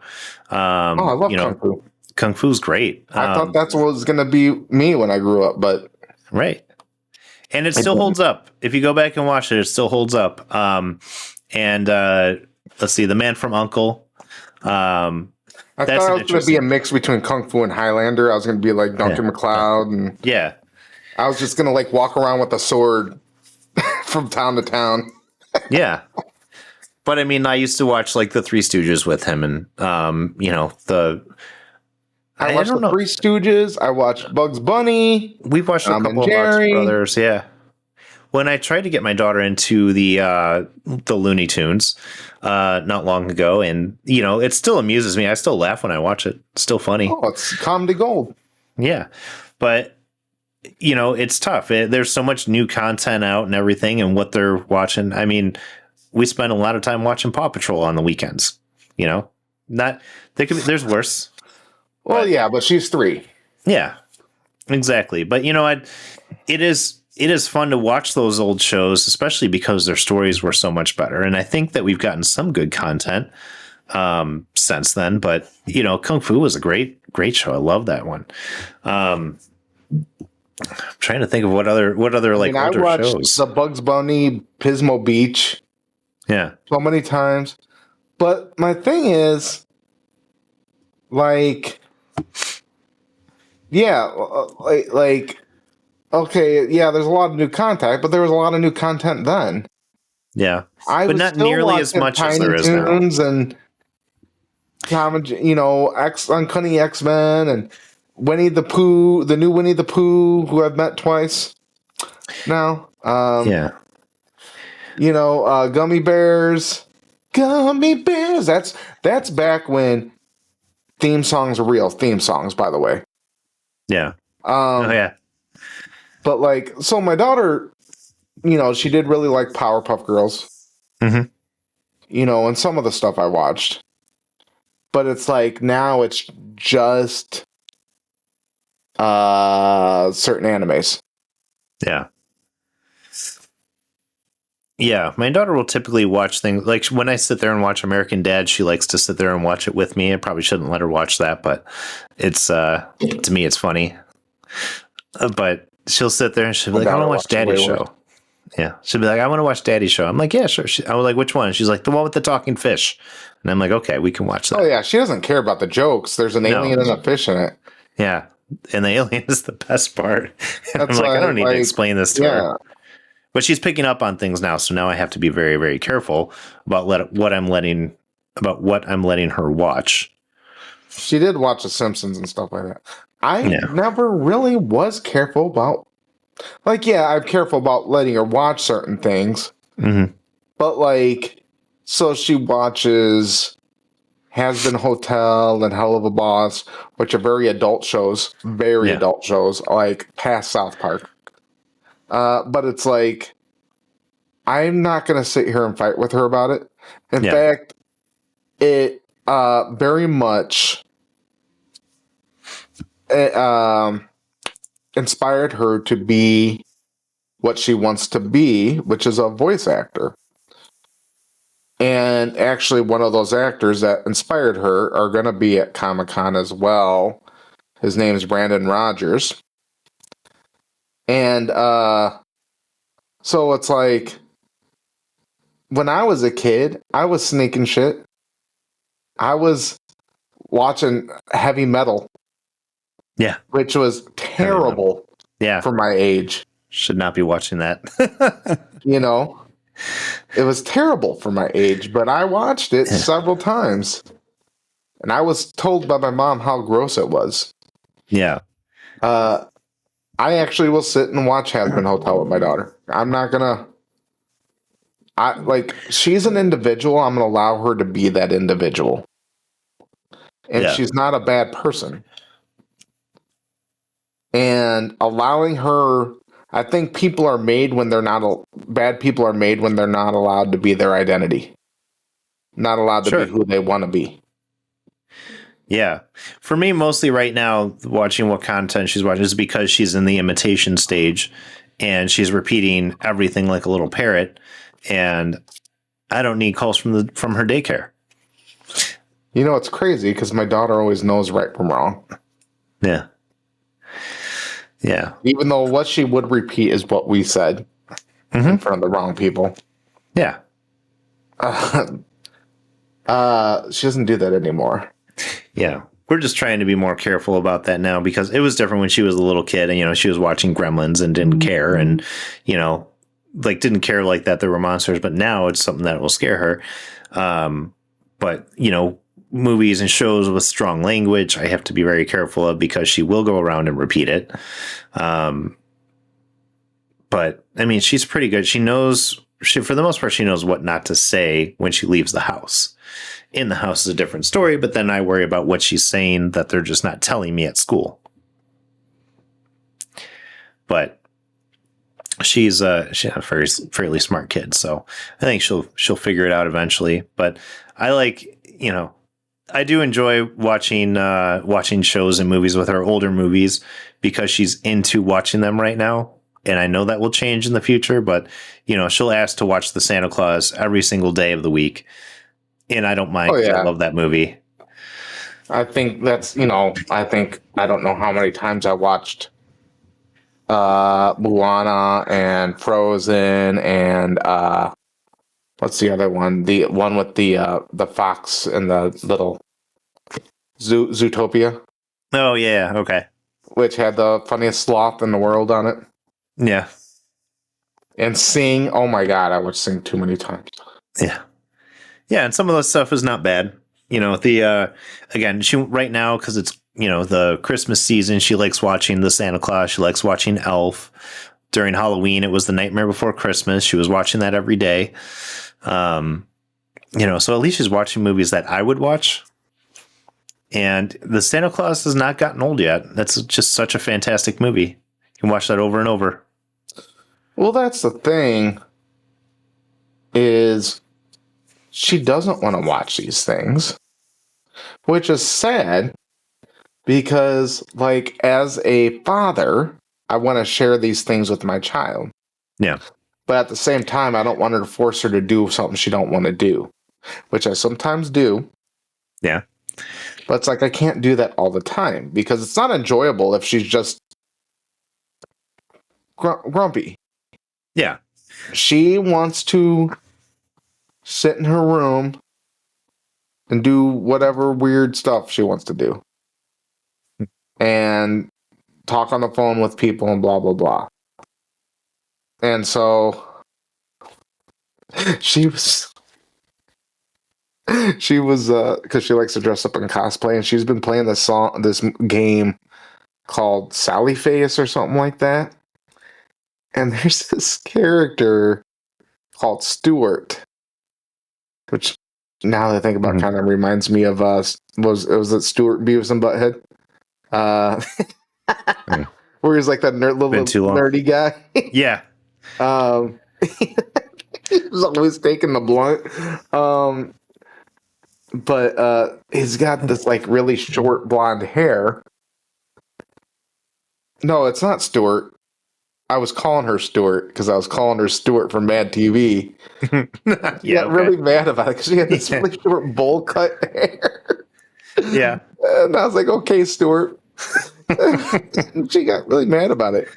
I love Kung Fu. Kung Fu's great. I thought that's what was going to be me when I grew up, but right, and it still holds up. If you go back and watch it, it still holds up. And let's see, The Man from U.N.C.L.E. I thought it was going to be a mix between Kung Fu and Highlander. I was going to be like Duncan MacLeod, and I was just going to like walk around with a sword from town to town. Yeah. But I mean, I used to watch like the Three Stooges with him, and I watched the Three Stooges. I watched Bugs Bunny. We've watched a couple of Marx Brothers. Yeah. When I tried to get my daughter into the Looney Tunes not long ago, and it still amuses me. I still laugh when I watch it. It's still funny. Oh, it's comedy gold. Yeah, but it's tough. There's so much new content out and everything, and what they're watching. I mean, we spend a lot of time watching Paw Patrol on the weekends. There's worse. Well, yeah, but she's 3. Yeah, exactly. But it is fun to watch those old shows, especially because their stories were so much better. And I think that we've gotten some good content since then. But Kung Fu was a great show. I love that one. I'm trying to think of what other older I watched shows. The Bugs Bunny, Pismo Beach. Yeah, so many times. But my thing is, like, yeah, okay, yeah, there's a lot of new content, but there was a lot of new content then. Yeah, but not nearly as much as there is now. And Uncanny X-Men and Winnie the Pooh, the new Winnie the Pooh, who I've met twice now. Gummy Bears. That's back when theme songs were real theme songs, by the way. Yeah. Yeah. But so my daughter, she did really like Powerpuff Girls. Mm-hmm. And some of the stuff I watched. But it's now it's just certain animes. Yeah. Yeah, my daughter will typically watch things like when I sit there and watch American Dad, she likes to sit there and watch it with me. I probably shouldn't let her watch that, but it's to me it's funny. But she'll sit there and she'll be like, "I want to watch Daddy's show." Yeah, she'll be like, "I want to watch Daddy's show." I'm like, "Yeah, sure." I was like, "Which one?" She's like, "The one with the talking fish." And I'm like, "Okay, we can watch that." Oh yeah, she doesn't care about the jokes. There's an alien and a fish in it. Yeah, and the alien is the best part. I'm like, I don't need to explain this to her. But she's picking up on things now, so now I have to be very, very careful about what I'm letting her watch. She did watch The Simpsons and stuff like that. I never really was careful about, I'm careful about letting her watch certain things. Mm-hmm. But so she watches Has Been Hotel and Hell of a Boss, which are very adult shows, like past South Park. But it's I'm not going to sit here and fight with her about it. In fact, it very much inspired her to be what she wants to be, which is a voice actor. And actually, one of those actors that inspired her are going to be at Comic-Con as well. His name is Brandon Rogers. And so it's when I was a kid, I was sneaking shit. I was watching heavy metal. Yeah. Which was terrible for my age. Should not be watching that. It was terrible for my age, but I watched it several times. And I was told by my mom how gross it was. Yeah. I actually will sit and watch Has Been Hotel with my daughter. I'm not gonna. She's an individual. I'm gonna allow her to be that individual, and she's not a bad person. And allowing her, I think people are made when they're not. Bad people are made when they're not allowed to be their identity, not allowed to be who they want to be. Yeah. For me, mostly right now, watching what content she's watching is because she's in the imitation stage and she's repeating everything like a little parrot. And I don't need calls from her daycare. It's crazy because my daughter always knows right from wrong. Yeah. Yeah. Even though what she would repeat is what we said in front of the wrong people. Yeah. She doesn't do that anymore. Yeah. We're just trying to be more careful about that now because it was different when she was a little kid and, she was watching Gremlins and didn't care. And, like didn't care like that there were monsters, but now it's something that will scare her. But movies and shows with strong language, I have to be very careful of, because she will go around and repeat it. But I mean, she's pretty good. She knows, for the most part, she knows what not to say when she leaves the house. In the house is a different story, but then I worry about what she's saying that they're just not telling me at school. But she's a fairly smart kid, so I think she'll figure it out eventually. But I like, I do enjoy watching shows and movies with her, older movies, because she's into watching them right now. And I know that will change in the future, but she'll ask to watch the Santa Claus every single day of the week. And I don't mind. Oh, yeah. I love that movie. I think that's, I don't know how many times I watched Moana and Frozen and what's the other one? The one with the fox and the little Zootopia. Oh, yeah. Okay. Which had the funniest sloth in the world on it. Yeah. And Sing. Oh, my God. I watched Sing too many times. Yeah. Yeah, and some of the stuff is not bad. Again, she right now, because it's, the Christmas season, she likes watching the Santa Claus. She likes watching Elf. During Halloween, it was The Nightmare Before Christmas. She was watching that every day. So at least she's watching movies that I would watch. And the Santa Claus has not gotten old yet. That's just such a fantastic movie. You can watch that over and over. Well, that's the thing, is she doesn't want to watch these things, which is sad, because, like, as a father, I want to share these things with my child. Yeah. But at the same time, I don't want her to force her to do something she don't want to do, which I sometimes do. Yeah. But it's like, I can't do that all the time, because it's not enjoyable if she's just grumpy. Yeah. She wants to sit in her room and do whatever weird stuff she wants to do. And talk on the phone with people and blah, blah, blah. And so she was because she likes to dress up in cosplay, and she's been playing this game called Sally Face or something like that. And there's this character called Stuart, which, now that I think about it, kind of reminds me of was it Stuart Beavis and Butthead? Where he's like that little nerdy guy. Yeah. He was always taking the blunt. But he's got this like really short blonde hair. No, it's not Stuart. I was calling her Stuart because I was calling her Stuart from Mad TV. Yeah, okay. Really mad about it because she had this really short bowl cut hair. Yeah. And I was like, okay, Stuart. She got really mad about it.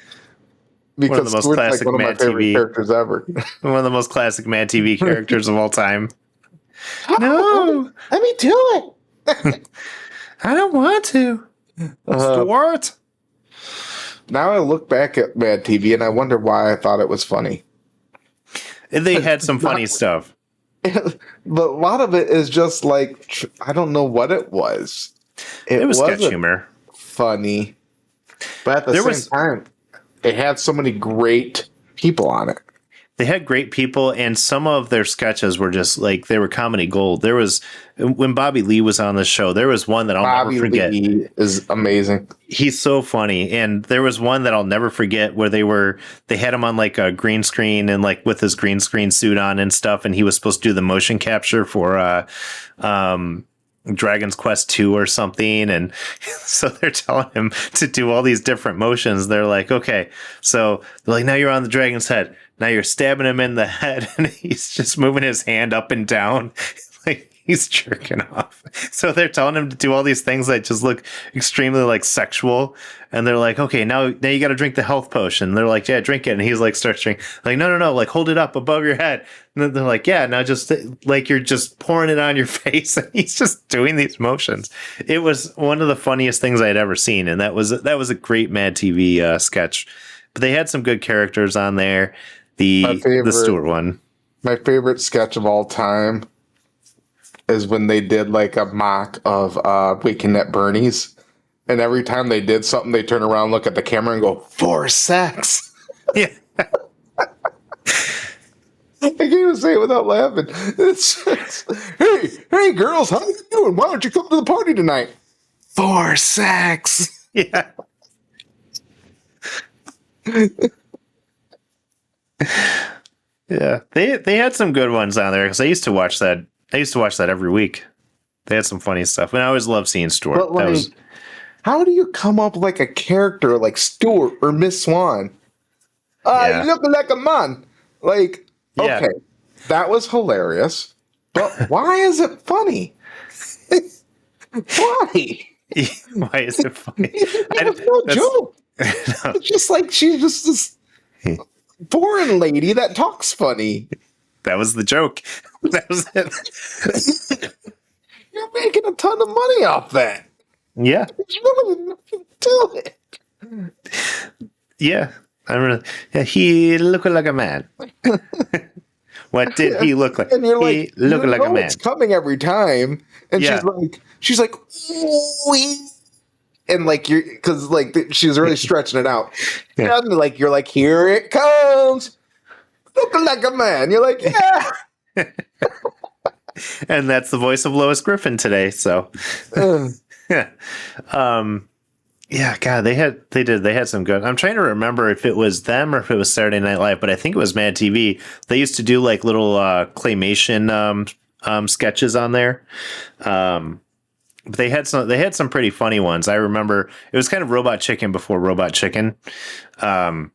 Because one of the most classic like one Mad of my favorite TV characters ever. One of the most classic Mad TV characters of all time. No, let me do it. I don't want to. Stuart. Now I look back at Mad TV and I wonder why I thought it was funny. They had some funny stuff. But a lot of it is just like, I don't know what it was. It was sketch humor. Funny. But at the same time, it had so many great people on it. They had great people, and some of their sketches were just like, they were comedy gold. There was, when Bobby Lee was on the show, there was one that I'll never forget. Bobby Lee is amazing. He's so funny. And there was one that I'll never forget where they had him on like a green screen and like with his green screen suit on and stuff. And he was supposed to do the motion capture for, Dragon's Quest 2 or something, and so they're telling him to do all these different motions. They're like, okay, so they're like, now you're on the dragon's head, now you're stabbing him in the head, and he's just moving his hand up and down like he's jerking off. So they're telling him to do all these things that just look extremely like sexual, and they're like, okay, now you got to drink the health potion. And they're like, yeah, drink it. And he's like, starts drinking. Like, no, like hold it up above your head. And then they're like, yeah, now just like you're just pouring it on your face. And he's just doing these motions. It was one of the funniest things I'd ever seen, and that was a great Mad TV sketch. But they had some good characters on there. My the favorite, Stewart one. my favorite sketch of all time is when they did like a mock of Weekend at Bernie's, and every time they did something, they turn around, look at the camera, and go for sex. Yeah. I can't even say it without laughing. Hey, girls, how you doing? Why don't you come to the party tonight? For sex. Yeah. Yeah. They had some good ones on there because I used to watch that. I used to watch that every week. They had some funny stuff. And I always loved seeing Stuart. But like, how do you come up with like a character like Stuart or Miss Swan? Yeah. You look like a man. Like, Yeah. okay, that was hilarious. But why is it funny? Why? Why is it funny? It's no joke. No. It's just like she's just this foreign lady that talks funny. That was the joke. That was it. You're making a ton of money off that. Yeah. There's really nothing to it. Yeah. I remember. Yeah, he looked like a man. What did he look like? And you're like, He looked like a man. It's coming every time, and Yeah. she's like, "Wee." And like because like she's really stretching it out. Yeah. And like you're like, here it comes, looking like a man. You're like, yeah. And that's the voice of Lois Griffin today. So, yeah. Yeah, God, they had some good. I'm trying to remember if it was them or if it was Saturday Night Live, but I think it was Mad TV. They used to do like little claymation sketches on there. But they had some pretty funny ones. I remember it was kind of Robot Chicken before Robot Chicken. But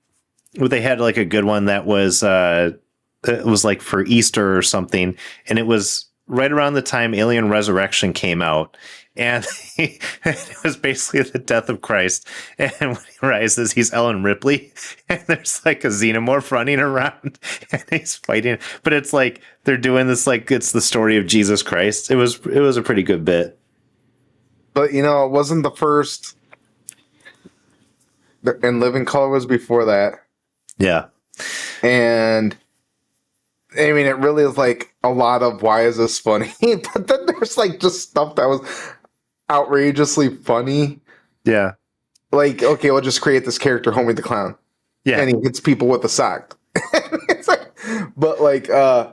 they had like a good one that was it was like for Easter or something, and it was right around the time Alien Resurrection came out. And it was basically the death of Christ. And when he rises, he's Ellen Ripley. And there's like a xenomorph running around and he's fighting. But it's like they're doing this like it's the story of Jesus Christ. It was a pretty good bit. But you know, it wasn't the first. And Living Color was before that. Yeah. And I mean, it really is like a lot of why is this funny? But then there's like just stuff that was outrageously funny. Yeah. Like, okay, we'll just create this character, Homie the Clown. Yeah. And he hits people with a sock. But like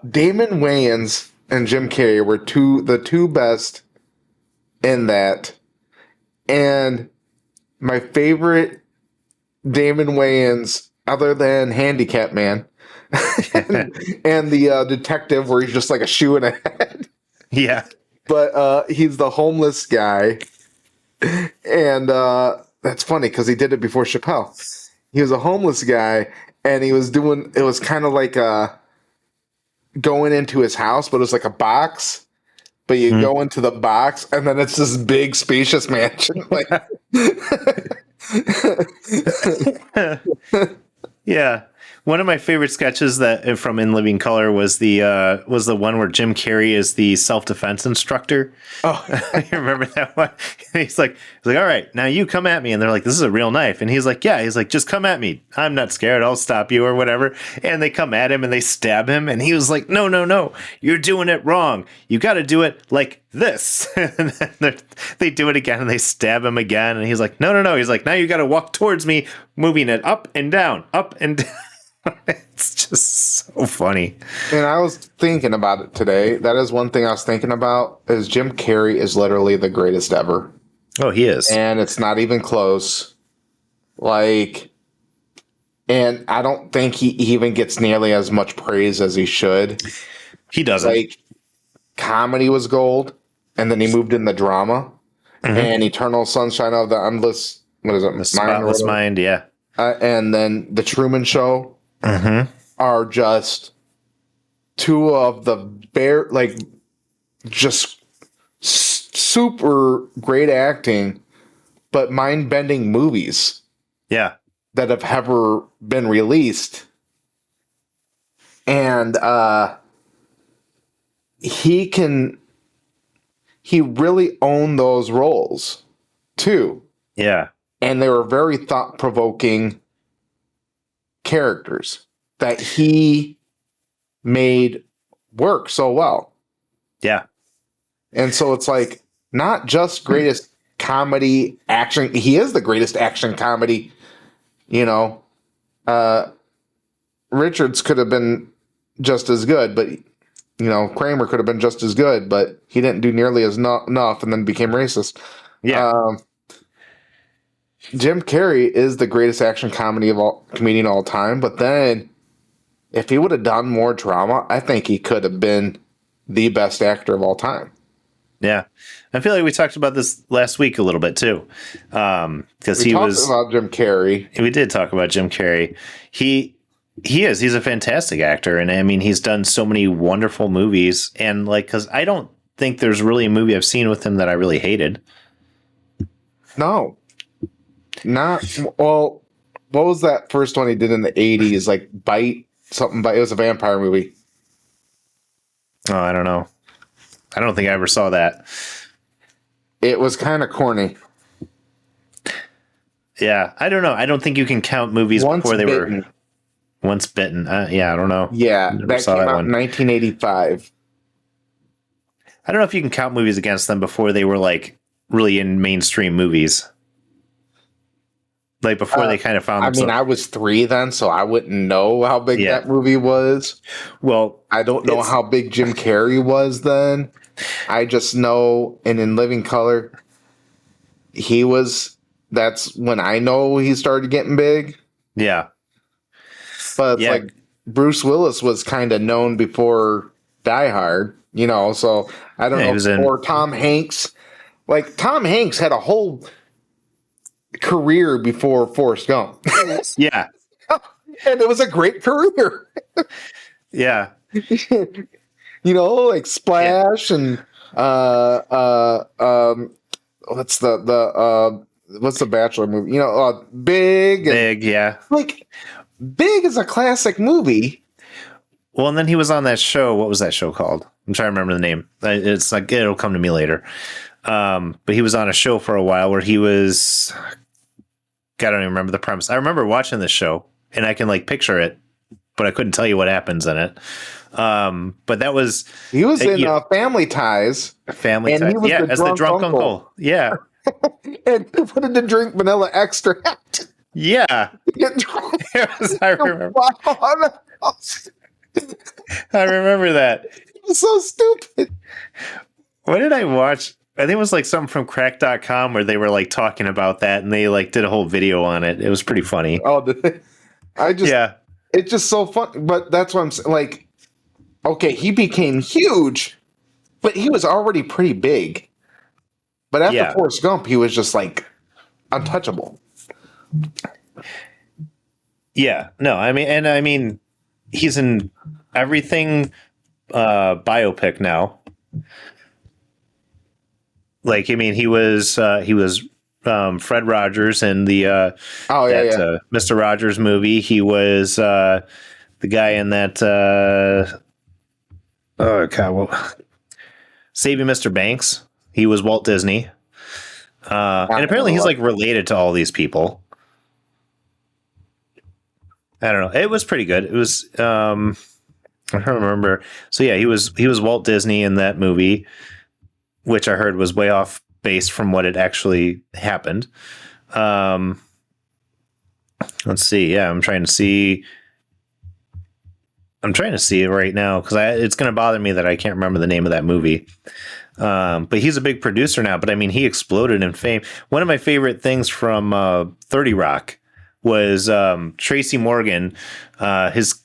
Damon Wayans and Jim Carrey were the two best in that. And my favorite Damon Wayans, other than Handicap Man, and the detective where he's just like a shoe and a head. Yeah. But he's the homeless guy. And that's funny because he did it before Chappelle. He was a homeless guy and it was kind of like going into his house, but it was like a box. But you go into the box and then it's this big spacious mansion. Like Yeah. One of my favorite sketches that from In Living Color was the one where Jim Carrey is the self-defense instructor. Oh, You remember that one? He's like, all right, now you come at me. And they're like, this is a real knife. And he's like, yeah. He's like, just come at me. I'm not scared. I'll stop you or whatever. And they come at him and they stab him. And he was like, no, you're doing it wrong. You got to do it like this. And then they do it again and they stab him again. And he's like, no. He's like, now you got to walk towards me, moving it up and down, up and down. It's just so funny. and I was thinking about it today. That is one thing I was thinking about is Jim Carrey is literally the greatest ever. Oh, he is. And it's not even close. Like, and I don't think he even gets nearly as much praise as he should. He doesn't. Like, comedy was gold, and then he moved in the drama, and Eternal Sunshine of the Endless, what is it? The Spotless Mind, yeah. And then The Truman Show are just two of the just super great acting, but mind-bending movies Yeah. that have ever been released. And he really owned those roles too. Yeah. And they were very thought-provoking characters. that he made work so well. Yeah. And so it's like not just greatest comedy action. He is the greatest action comedy, you know. Richards could have been just as good, but Kramer could have been just as good, but he didn't do nearly as enough and then became racist. Yeah. Jim Carrey is the greatest action comedian of all time, but then if he would have done more drama, I think he could have been the best actor of all time. Yeah. I feel like we talked about this last week a little bit too. Because we talked about Jim Carrey. We did talk about Jim Carrey. He's a fantastic actor. And I mean, he's done so many wonderful movies. And like, because I don't think there's really a movie I've seen with him that I really hated. No. Not, well, what was that first one he did in the 80s? Like Bite? Something, but it was a vampire movie. Oh, I don't know. I don't think I ever saw that. It was kind of corny. Yeah, I don't know. I don't think you can count movies before they were Once Bitten. Yeah, I don't know. Yeah, that came out in 1985. I don't know if you can count movies against them before they were like really in mainstream movies. Like before they kind of found themselves. I was 3 then, so I wouldn't know how big that movie was. Well, I don't know how big Jim Carrey was then. I just know, and in Living Color, that's when I know he started getting big. Yeah. But it's like Bruce Willis was kind of known before Die Hard, so I don't know. Or Tom Hanks. Like, Tom Hanks had a whole career before Forrest Gump. Yeah. And it was a great career. Yeah. Like Splash and what's the Bachelor movie? Big. Big, yeah. Like, Big is a classic movie. Well, and then he was on that show. What was that show called? I'm trying to remember the name. It's like, it'll come to me later. But he was on a show for a while where he was, I don't even remember the premise. I remember watching this show and I can like picture it, but I couldn't tell you what happens in it. But that was, he was in Family Ties. Family Ties. Yeah, as the drunk uncle. Yeah. And he wanted to drink vanilla extract. Yeah. I remember. I remember that. It was so stupid. What did I watch? I think it was like something from crack.com where they were like talking about that and they like did a whole video on it. It was pretty funny. Oh, it's just so fun. But that's what I'm saying. Like, okay, he became huge, but he was already pretty big. But after Forrest Gump, he was just like untouchable. Yeah, no, I mean, he's in everything biopic now. Like, I mean, he was Fred Rogers in the Mr. Rogers movie. He was the guy in that Saving Mr. Banks. He was Walt Disney. And apparently he's like related to all these people. I don't know. It was pretty good. It was I don't remember. So yeah, he was Walt Disney in that movie, which I heard was way off base from what had actually happened. Let's see. Yeah, I'm trying to see it right now because it's going to bother me that I can't remember the name of that movie. But he's a big producer now. But I mean, he exploded in fame. One of my favorite things from 30 Rock was Tracy Morgan. His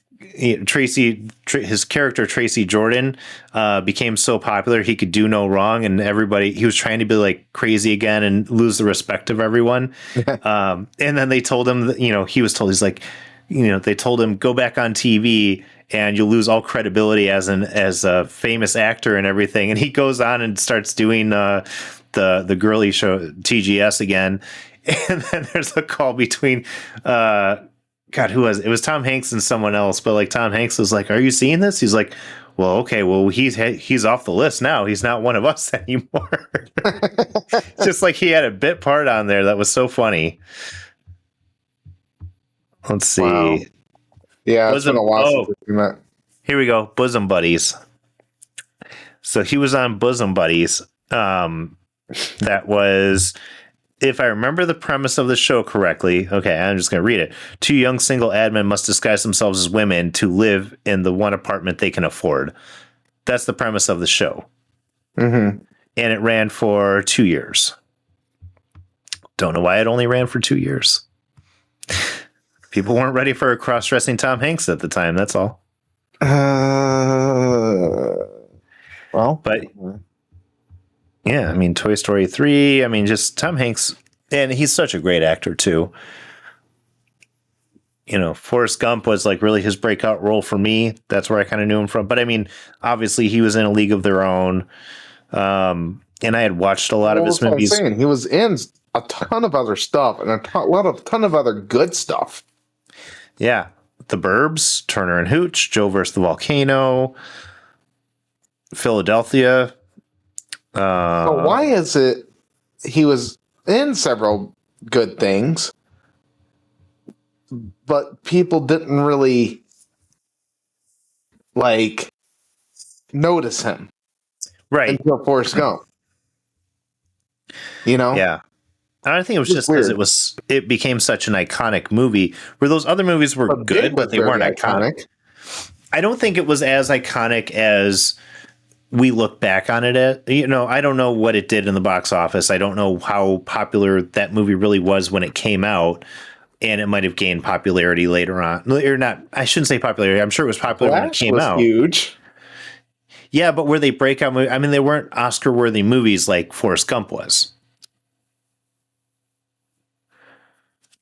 character Tracy Jordan became so popular he could do no wrong, and he was trying to be like crazy again and lose the respect of everyone. And then they told him that, they told him go back on TV and you'll lose all credibility as a famous actor and everything. And he goes on and starts doing the girly show TGS again. And then there's a call between who was it? It was Tom Hanks and someone else, but like Tom Hanks was like, "Are you seeing this?" He's like, "Well, okay, well he's off the list now. He's not one of us anymore." Just like he had a bit part on there that was so funny. Let's see. Wow. Yeah, it's been a while since Oh, we met. here we go. Bosom Buddies. So he was on Bosom Buddies. That was, if I remember the premise of the show correctly, okay, I'm just going to read it. Two young single admin must disguise themselves as women to live in the one apartment they can afford. That's the premise of the show. Mm-hmm. And it ran for 2 years. Don't know why it only ran for 2 years. People weren't ready for a cross-dressing Tom Hanks at the time, that's all. Well, but yeah, I mean, Toy Story 3, I mean, just Tom Hanks, and he's such a great actor too. You know, Forrest Gump was like really his breakout role for me. That's where I kind of knew him from. But I mean, obviously he was in A League of Their Own. And I had watched a lot of his movies. He was in a ton of other stuff and a ton of other good stuff. Yeah. The Burbs, Turner and Hooch, Joe versus the Volcano, Philadelphia. So why is it he was in several good things, but people didn't really like notice him? Right. Until Forrest Gump. You know? Yeah. I think it was just because it became such an iconic movie where those other movies were good, but they weren't iconic. I don't think it was as iconic as we look back on it at, you know, I don't know what it did in the box office. I don't know how popular that movie really was when it came out, and it might have gained popularity later on. Or not, I shouldn't say popularity. I'm sure it was popular when it came out. Huge. Yeah, but were they breakout movies? I mean, they weren't Oscar-worthy movies like Forrest Gump was.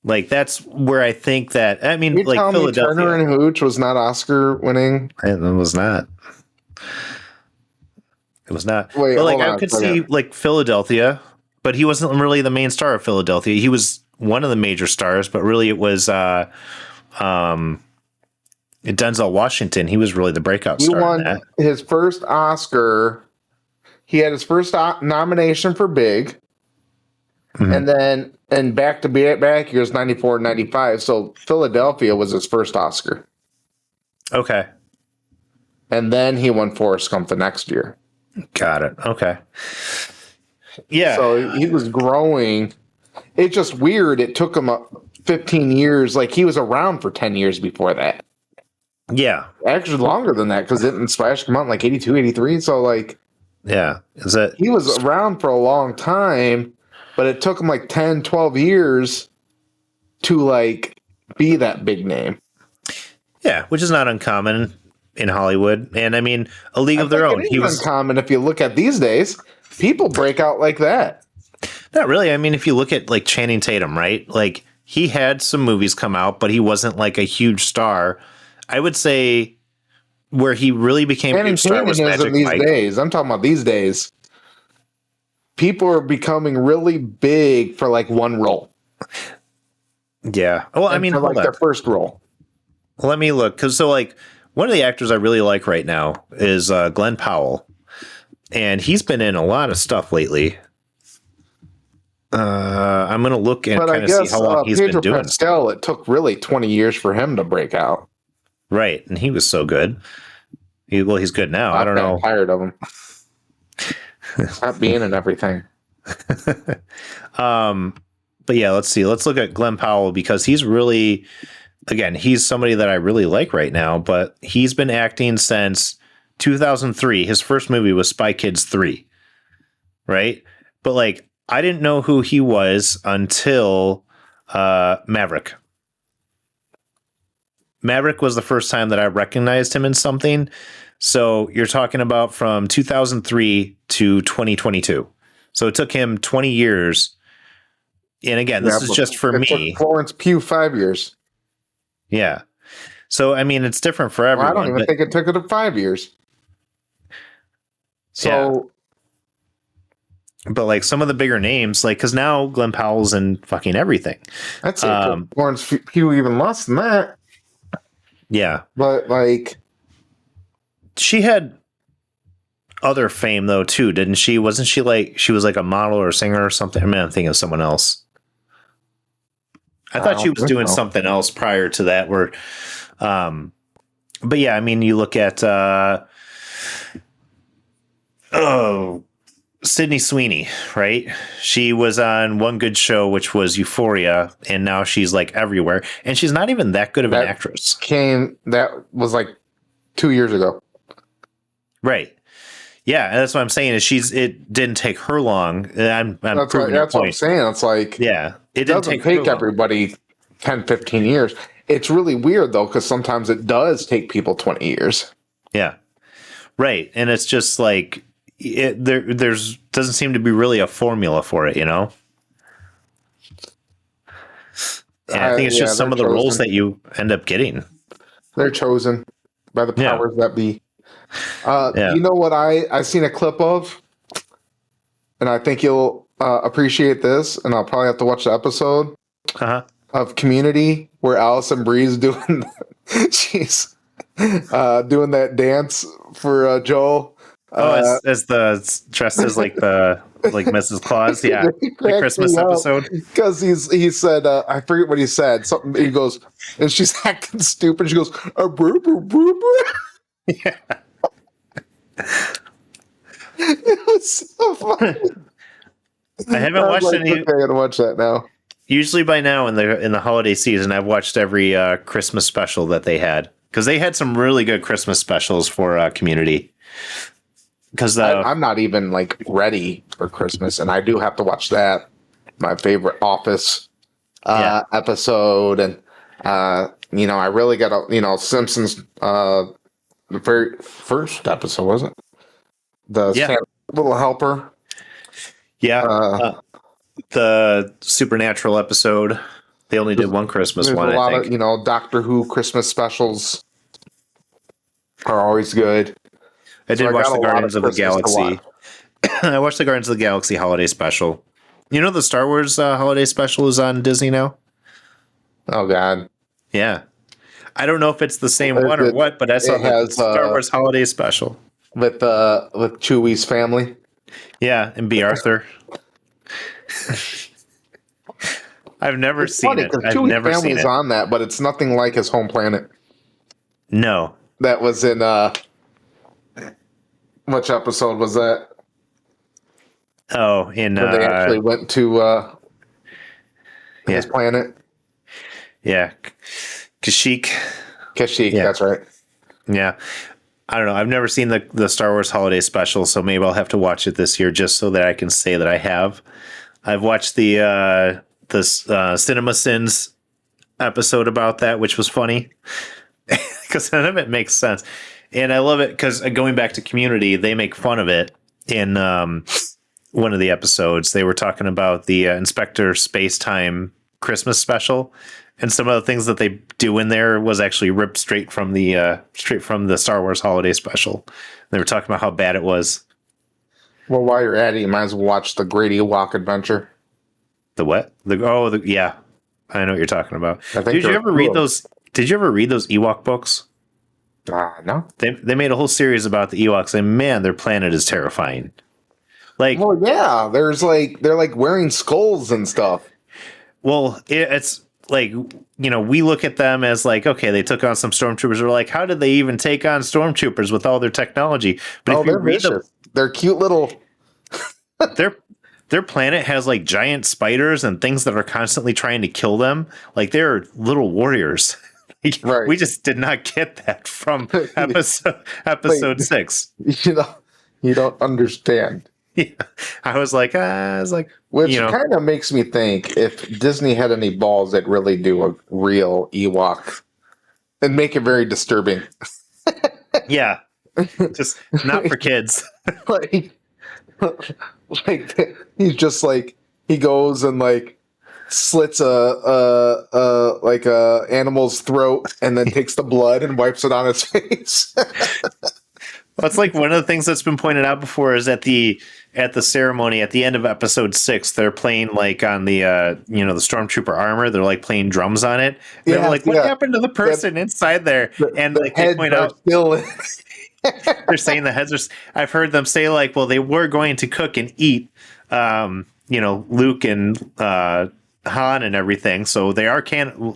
Like, that's where I think that, I mean, like Philadelphia. Turner and Hooch was not Oscar winning? It was not. It was not. Wait, but like, I could see like Philadelphia, but he wasn't really the main star of Philadelphia. He was one of the major stars, but really it was Denzel Washington. He was really the breakout star. He won his first Oscar. He had his first nomination for Big. Mm-hmm. And then in back years, 94 and 95. So Philadelphia was his first Oscar. Okay. And then he won Forrest Gump the next year. Got it. Okay. Yeah. So he was growing. It's just weird. It took him 15 years. Like, he was around for 10 years before that. Yeah. Actually longer than that, because didn't Splash come out in like 82, 83? So like, yeah. Is that he was around for a long time, but it took him like 10, 12 years to like be that big name. Yeah, which is not uncommon in Hollywood. And I mean, A League of Their Own. He was uncommon if you look at these days. People break out like that. Not really. I mean, if you look at like Channing Tatum, right? Like, he had some movies come out, but he wasn't like a huge star. I would say where he really became a huge star was Magic Mike. Days. I'm talking about these days. People are becoming really big for like one role. Yeah. Well, I mean, for like their first role. Let me look, because so like one of the actors I really like right now is Glenn Powell, and he's been in a lot of stuff lately. I'm gonna look and kind of see how long he's been doing. Pascal, it took really 20 years for him to break out. Right, and he was so good. He's good now. I don't know. I'm tired of him. Not being in everything. But yeah, let's see. Let's look at Glenn Powell, because he's really, again, he's somebody that I really like right now, but he's been acting since 2003. His first movie was Spy Kids 3, right? But like, I didn't know who he was until Maverick. Maverick was the first time that I recognized him in something. So you're talking about from 2003 to 2022. So it took him 20 years. And again, this is just for me. Took Florence Pugh 5 years. Yeah. So, I mean, it's different for everyone. Well, I don't even think it took it 5 years. So. Yeah. But like some of the bigger names, like, because now Glenn Powell's in fucking everything. I'd say Florence Pugh even less than that. Yeah. But like. She had other fame though too, didn't she? Wasn't she like, she was like a model or a singer or something? I mean, I'm thinking of someone else. I thought she was doing something else prior to that, where But yeah, I mean, you look at Sydney Sweeney, right? She was on One Good Show, which was Euphoria, and now she's like everywhere. And she's not even that good of an actress. That was like 2 years ago. Right. Yeah, and that's what I'm saying is it didn't take her long. I'm That's proving your point. what I'm saying. It's like, yeah, it doesn't take everybody 10, 15 years. It's really weird though, because sometimes it does take people 20 years. Yeah. Right. And it's just like there's doesn't seem to be really a formula for it, you know? And I think it's just some of the roles that you end up getting. They're chosen by the powers that be. You know what I seen a clip of? And I think you'll appreciate this, and I'll probably have to watch the episode of Community where Allison Bree's doing she's doing that dance for Joel. As the dressed as like Mrs. Claus, yeah, the Christmas episode. Because he said I forget what he said. Something he goes, and she's acting stupid. She goes, boo, boo, boo, boo. Yeah. It was so funny. I haven't watched any. Okay, I gotta watch that now. Usually by now in the holiday season, I've watched every Christmas special that they had, because they had some really good Christmas specials for Community. Because I'm not even like ready for Christmas, and I do have to watch that. My favorite Office episode, and I really got to Simpsons. The very first episode, wasn't it? The Santa Little Helper. Yeah. The Supernatural episode. They only did one Christmas one. A lot of Doctor Who Christmas specials are always good. I did watch the Guardians of the Galaxy. I watched the Guardians of the Galaxy holiday special. You know the Star Wars holiday special is on Disney now? Oh, God. Yeah. I don't know if it's the same one or what, but I saw the Star Wars holiday special. With Chewie's family. Yeah, and B. Arthur. I've never seen it. I've never seen it. On that, but it's nothing like his home planet. No. That was in which episode was that? Oh, in where they actually went to his planet. Yeah. Kashyyyk, that's right. Yeah. I don't know. I've never seen the Star Wars holiday special, so maybe I'll have to watch it this year just so that I can say that I have. I've watched the Cinema Sins episode about that, which was funny because none of it makes sense. And I love it because going back to Community, they make fun of it in one of the episodes. They were talking about the Inspector Spacetime Christmas special. And some of the things that they do in there was actually ripped straight from the Star Wars holiday special. They were talking about how bad it was. Well, while you're at it, you might as well watch the Great Ewok Adventure. The what? Yeah, I know what you're talking about. Did you ever read those Ewok books? No. They made a whole series about the Ewoks, and man, their planet is terrifying. Like, well, yeah, they're like wearing skulls and stuff. Well, it's like, we look at them as like, okay, they took on some stormtroopers. We're like, how did they even take on stormtroopers with all their technology? But if you read they're cute little. Their planet has like giant spiders and things that are constantly trying to kill them. Like they're little warriors. Right. We just did not get that from episode 6. You don't understand. Yeah. I was like, which kind of makes me think if Disney had any balls, they'd really do a real Ewok and make it very disturbing. Yeah. Just not for kids. like he's just like, he goes and like slits a animal's throat and then takes the blood and wipes it on his face. Well, it's like one of the things that's been pointed out before is at the ceremony at the end of episode 6, they're playing like on the the stormtrooper armor. They're like playing drums on it. And they're like, what happened to the person inside there? And like they point out, still they're saying the heads are. I've heard them say like, well, they were going to cook and eat. Luke and Han and everything, so they are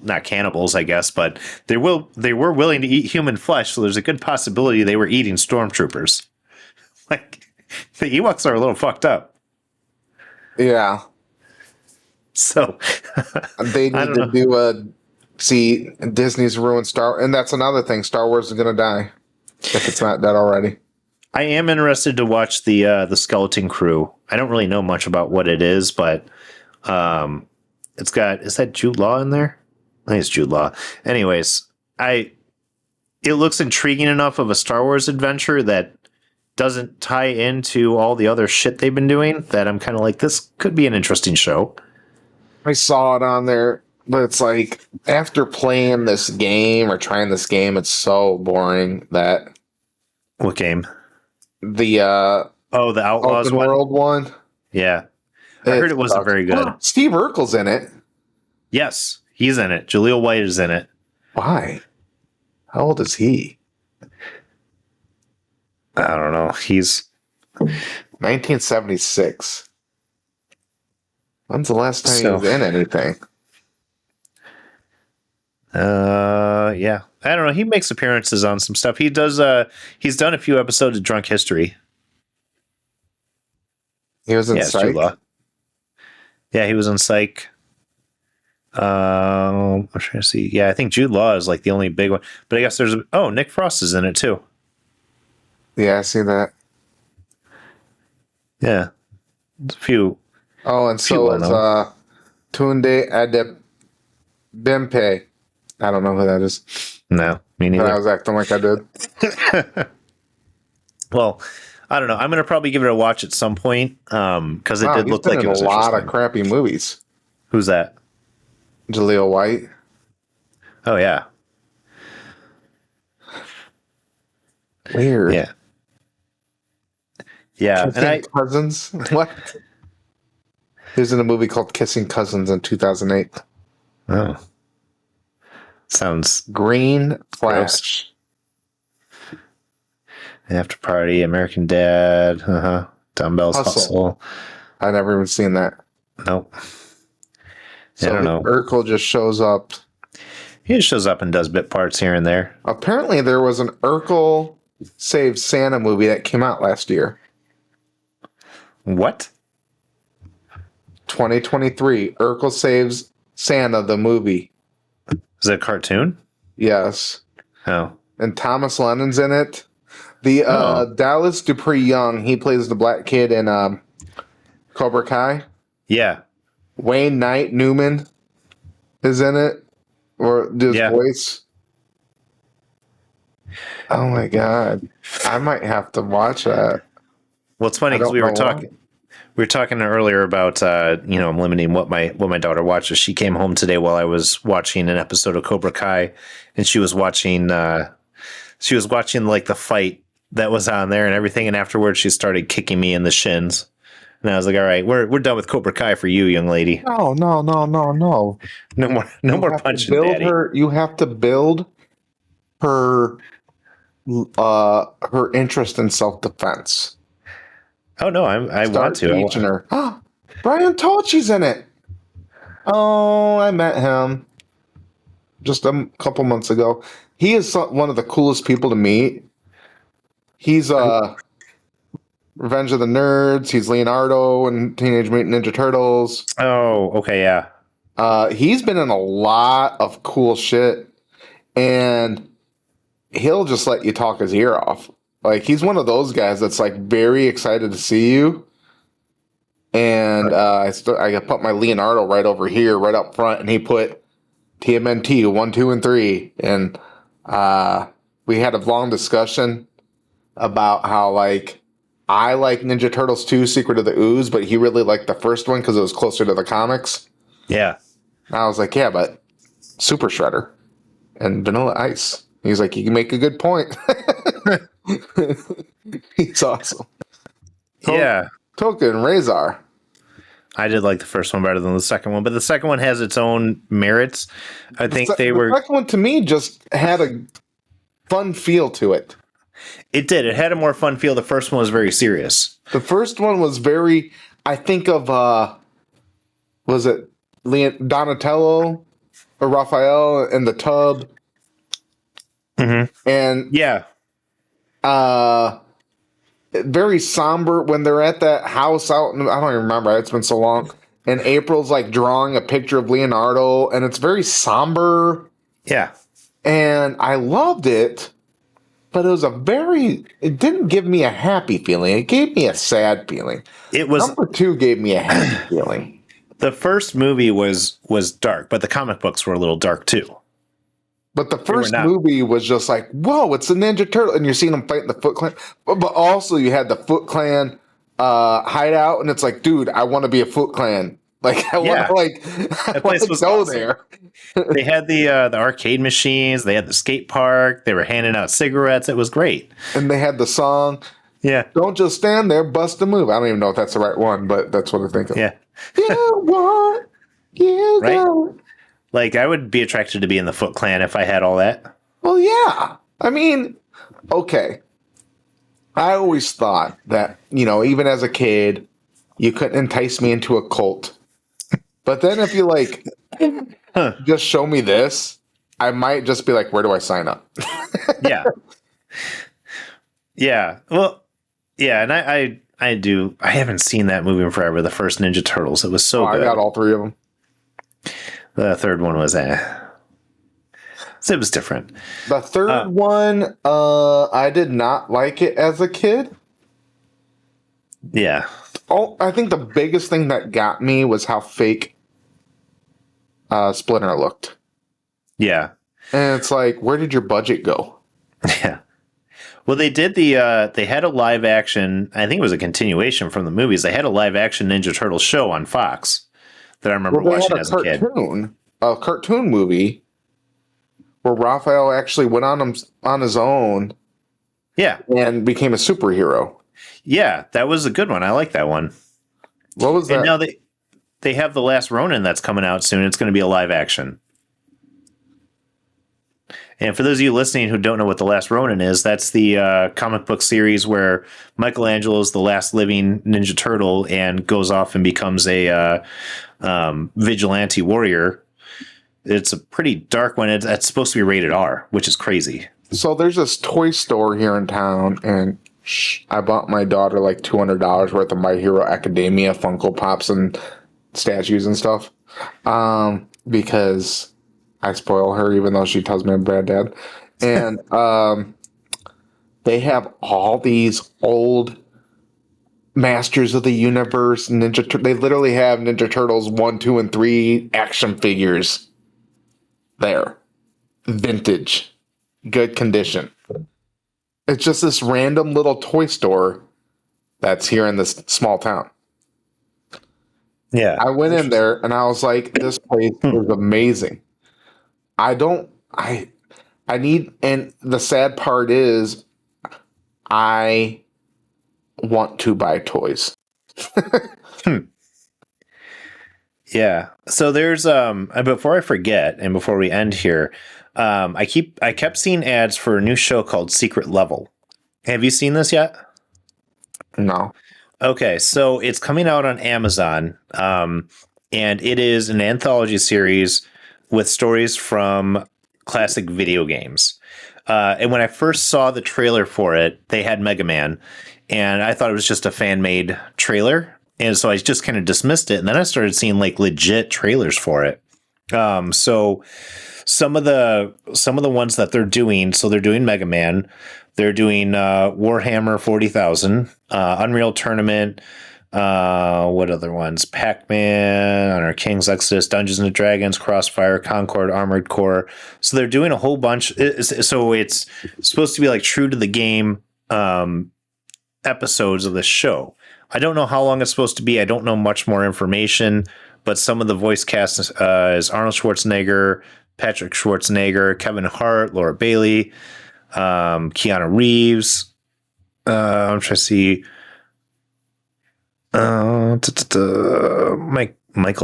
not cannibals, I guess, but they were willing to eat human flesh, so there's a good possibility they were eating stormtroopers. Like, the Ewoks are a little fucked up. Yeah. So They need to do Disney's ruined and that's another thing. Star Wars is gonna die if it's not dead already. I am interested to watch the Skeleton Crew. I don't really know much about what it is, but is that Jude Law in there? I think it's Jude Law. Anyways, it looks intriguing enough of a Star Wars adventure that doesn't tie into all the other shit they've been doing that I'm kind of like, this could be an interesting show. I saw it on there, but it's like after playing this game or trying this game, it's so boring that. What game? The Outlaws open world one. Yeah, I heard it wasn't very good. Oh, Steve Urkel's in it. Yes, he's in it. Jaleel White is in it. Why? How old is he? I don't know. He's 1976. When's the last time he was in anything? Yeah. I don't know. He makes appearances on some stuff. He does. He's done a few episodes of Drunk History. He was in Psych. Yeah, he was in Psych. I'm trying to see. Yeah, I think Jude Law is like the only big one. But I guess there's Nick Frost is in it too. Yeah, I see that. Yeah, there's a few. Oh, and so is Tunde Adebimpe. I don't know who that is. No, me neither. But I was acting like I did. Well, I don't know. I'm going to probably give it a watch at some point because it did look like it was a lot of crappy movies. Who's that? Jaleel White. Oh, yeah. Weird. Yeah. Yeah. Kissing Cousins? What? He was in a movie called Kissing Cousins in 2008. Oh. Sounds Green Flash. After Party, American Dad, Dumbbells Hustle. I never even seen that. Nope. So I don't know. Urkel just shows up. He just shows up and does bit parts here and there. Apparently, there was an Urkel Saves Santa movie that came out last year. What? 2023. Urkel Saves Santa, the movie. Is it a cartoon? Yes. Oh. And Thomas Lennon's in it. The Dallas Dupree Young, he plays the black kid in Cobra Kai. Yeah. Wayne Knight Newman is in it, or his voice. Oh my god, I might have to watch that. Well, it's funny because we were talking earlier about limiting what my daughter watches. She came home today while I was watching an episode of Cobra Kai, and she was watching like the fight that was on there and everything. And afterwards, she started kicking me in the shins. And I was like, "All right, we're done with Cobra Kai for you, young lady." No. No more punching, Daddy. You have to build her interest in self-defense. Oh no, I want to. Teaching her. Brian Tochi's in it. Oh, I met him just a couple months ago. He is one of the coolest people to meet. He's Revenge of the Nerds. He's Leonardo in Teenage Mutant Ninja Turtles. Oh, okay, yeah. He's been in a lot of cool shit, and he'll just let you talk his ear off. Like, he's one of those guys that's like very excited to see you. And I put my Leonardo right over here, right up front, and he put TMNT 1, 2, and 3. And we had a long discussion about how, like, I like Ninja Turtles 2, Secret of the Ooze, but he really liked the first one because it was closer to the comics. Yeah. And I was like, yeah, but Super Shredder and Vanilla Ice. He's like, you can make a good point. He's awesome. Yeah. Token and Razor. I did like the first one better than the second one, but the second one has its own merits. I think the second one to me just had a fun feel to it. It did. It had a more fun feel. The first one was very serious. The first one was very, I think of, was it Donatello or Raphael in the tub, and Yeah. very somber when they're at that house out. I don't even remember. It's been so long. And April's like drawing a picture of Leonardo, and it's very somber. Yeah. And I loved it, but it didn't give me a happy feeling. It gave me a sad feeling. It was Number 2 gave me a happy feeling. the first movie was dark, but the comic books were a little dark too. But the first movie was just like, whoa, it's a Ninja Turtle. And you're seeing them fighting the Foot Clan. But also you had the Foot Clan hideout. And it's like, dude, I want to be a Foot Clan. Like, I want to go awesome. there. They had the arcade machines. They had the skate park. They were handing out cigarettes. It was great. And they had the song. Yeah. Don't just stand there, bust a move. I don't even know if that's the right one, but that's what I think of. Yeah. You want, you right? don't. Like, I would be attracted to be in the Foot Clan if I had all that. Well, yeah. I mean, okay. I always thought that, even as a kid, you couldn't entice me into a cult. But then if you, just show me this, I might just be like, where do I sign up? Yeah. Yeah. Well, yeah, and I do. I haven't seen that movie in forever, the first Ninja Turtles. It was so good. I got all 3 of them. The third one was so it was different. The third one, I did not like it as a kid. Yeah. Oh, I think the biggest thing that got me was how fake Splinter looked. Yeah. And it's like, where did your budget go? Yeah. Well, they did they had a live action, I think it was a continuation from the movies. They had a live action Ninja Turtle show on Fox that I remember watching as a kid. A cartoon movie where Raphael actually went on his own. Yeah. And became a superhero. Yeah, that was a good one. I like that one. What was that? And now they have The Last Ronin that's coming out soon. It's going to be a live action. And for those of you listening who don't know what The Last Ronin is, that's the comic book series where Michelangelo is the last living Ninja Turtle and goes off and becomes a vigilante warrior. It's a pretty dark one. It's supposed to be rated R, which is crazy. So there's this toy store here in town, and I bought my daughter like $200 worth of My Hero Academia Funko Pops and statues and stuff, because I spoil her, even though she tells me I'm a bad dad. And they have all these old Masters of the Universe they literally have Ninja Turtles 1, 2, and 3 action figures there, vintage, good condition. It's just this random little toy store that's here in this small town. Yeah. I went in there and I was like, this place is amazing. And the sad part is I want to buy toys. Yeah. So there's before I forget and before we end here, I kept seeing ads for a new show called Secret Level. Have you seen this yet? No. Okay, so it's coming out on Amazon, and it is an anthology series with stories from classic video games. And when I first saw the trailer for it, they had Mega Man, and I thought it was just a fan-made trailer. And so I just kind of dismissed it. And then I started seeing like legit trailers for it. So some of the ones that they're doing, so they're doing Mega Man, they're doing Warhammer 40,000, Unreal Tournament, what other ones? Pac-Man, Honor Kings, Exodus, Dungeons and Dragons, Crossfire, Concord, Armored Core. So they're doing a whole bunch. So it's supposed to be like true to the game episodes of the show. I don't know how long it's supposed to be. I don't know much more information, but some of the voice cast is Arnold Schwarzenegger, Patrick Schwarzenegger, Kevin Hart, Laura Bailey, Keanu Reeves. I'm trying to see. Michael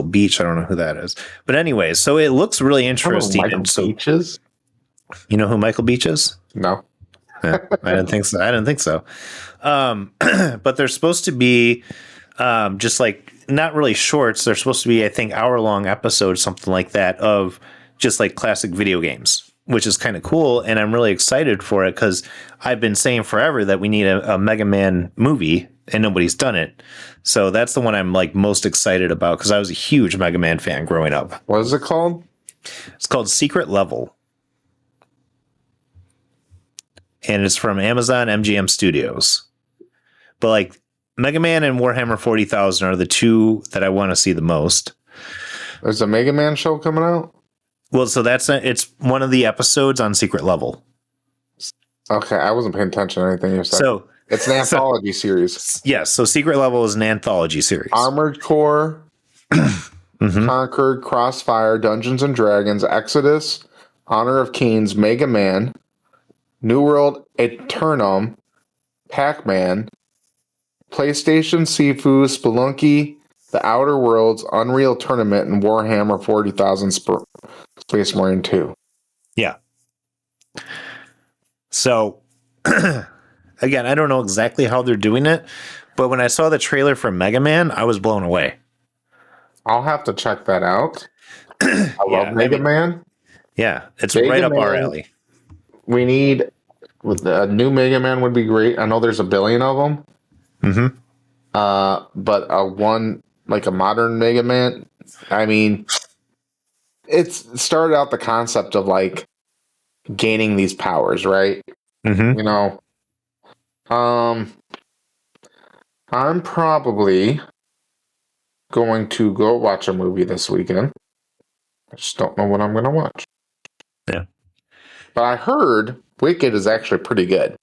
Beach. I don't know who that is. But anyway, so it looks really interesting. Michael Beach is? You know who Michael Beach is? No. I didn't think so. But they're supposed to be just like not really shorts. They're supposed to be, I think, hour-long episodes, something like that, of just like classic video games, which is kind of cool. And I'm really excited for it because I've been saying forever that we need a Mega Man movie and nobody's done it. So that's the one I'm like most excited about because I was a huge Mega Man fan growing up. What is it called? It's called Secret Level. And it's from Amazon MGM Studios. But like Mega Man and Warhammer 40,000 are the two that I want to see the most. There's a Mega Man show coming out? Well, so it's one of the episodes on Secret Level. Okay, I wasn't paying attention to anything you said. So it's an anthology series. Yes, so Secret Level is an anthology series. Armored Core, Conquered, Crossfire, Dungeons and Dragons, Exodus, Honor of Kings, Mega Man, New World Eternum, Pac-Man, PlayStation, Sifu, Spelunky, The Outer Worlds, Unreal Tournament, and Warhammer 40,000 Space Marine 2. Yeah. So, again, I don't know exactly how they're doing it, but when I saw the trailer for Mega Man, I was blown away. I'll have to check that out. I love Mega Man. Yeah, it's Mega right up Man, our alley. We need, with a new Mega Man would be great. I know there's a billion of them. Mm-hmm. But a modern Mega Man, I mean, it started out the concept of like gaining these powers, right? Mm-hmm. You know, I'm probably going to go watch a movie this weekend. I just don't know what I'm going to watch. Yeah. But I heard Wicked is actually pretty good.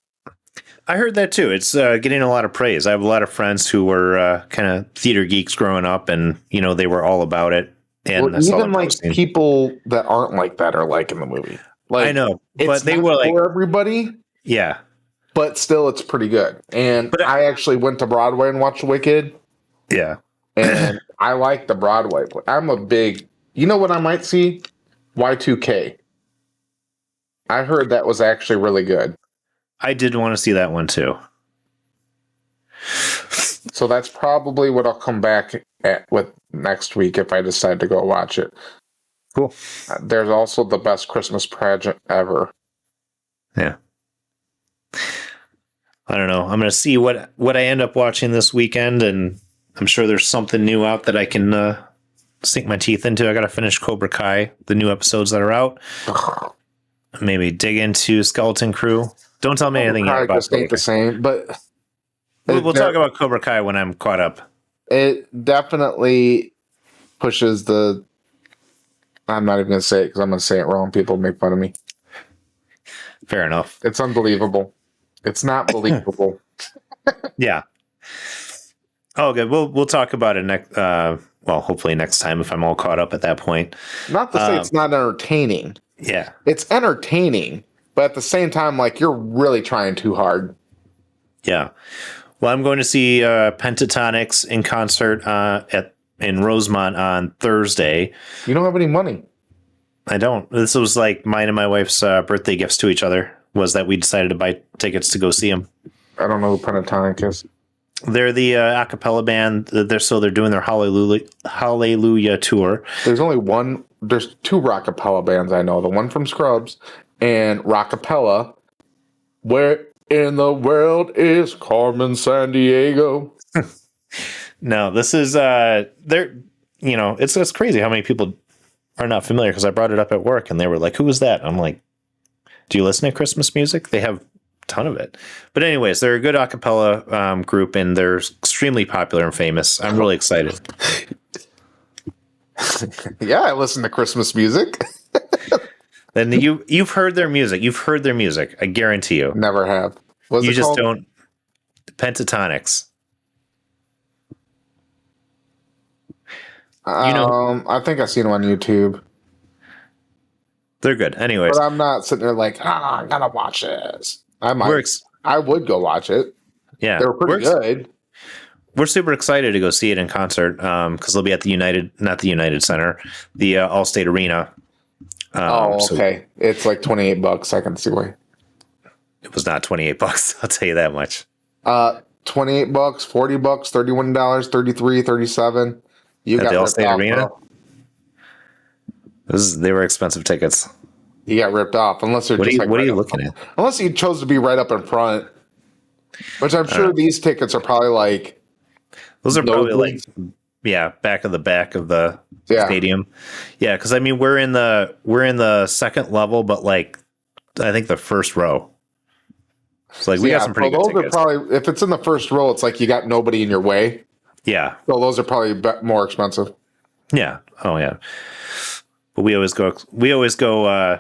I heard that too. It's getting a lot of praise. I have a lot of friends who were kind of theater geeks growing up, and they were all about it. And well, even like people that aren't like that are liking the movie. Like, I know, but it's they not were like for everybody. Yeah, but still, it's pretty good. And I actually went to Broadway and watched Wicked. Yeah, and I like the Broadway. I'm a big. You know what I might see? Y2K. I heard that was actually really good. I did want to see that one too. So that's probably what I'll come back with next week if I decide to go watch it. Cool. There's also the best Christmas pageant ever. Yeah. I don't know. I'm going to see what I end up watching this weekend, and I'm sure there's something new out that I can sink my teeth into. I got to finish Cobra Kai, the new episodes that are out. Maybe dig into Skeleton Crew. Don't tell me anything yet about Cobra Kai. The same, but we'll talk about Cobra Kai when I'm caught up. It definitely pushes the. I'm not even going to say it because I'm going to say it wrong. People make fun of me. Fair enough. It's unbelievable. It's not believable. Yeah. Oh, good. We'll talk about it next. Hopefully next time if I'm all caught up at that point. Not to say it's not entertaining. Yeah, it's entertaining, but at the same time, like you're really trying too hard. Yeah. Well, I'm going to see Pentatonics in concert in Rosemont on Thursday. You don't have any money. I don't. This was like mine and my wife's birthday gifts to each other. Was that we decided to buy tickets to go see them. I don't know who Pentatonic is. They're the a cappella band. They're doing their Hallelujah tour. There's only one. There's two rockapella bands I know. The one from Scrubs and Rockapella. Where in the world is Carmen Sandiego? No, this is it's crazy how many people are not familiar because I brought it up at work and they were like, "Who was that?" I'm like, "Do you listen to Christmas music?" They have a ton of it. But anyways, they're a good a cappella group and they're extremely popular and famous. I'm really excited. Yeah, I listen to Christmas music. Then you've heard their music. You've heard their music. I guarantee you. Never have. What's you it just called? don't. Pentatonics. I think I've seen them on YouTube. They're good. Anyways. But I'm not sitting there like, I gotta watch this. I might. I would go watch it. Yeah. They were pretty good. We're super excited to go see it in concert because they'll be at the not the United Center, the Allstate Arena. Okay. It's like $28. I can see why. It was not $28. I'll tell you that much. $28, $40, $31, 33, 37. You At got the ripped Allstate off, Arena? bro. They were expensive tickets. You got ripped off unless they're What are just you, like what are right you up- looking at? unless you chose to be right up in front. Which I'm sure these tickets are probably like Those are probably like, nosebleeds. back of the Yeah. stadium. Yeah, because I mean we're in the second level, but like I think the first row. It's like we got some pretty good those tickets. are probably, if it's in the first row, it's like you got nobody in your way. Yeah, So those are probably more expensive. yeah, oh yeah. But we always go.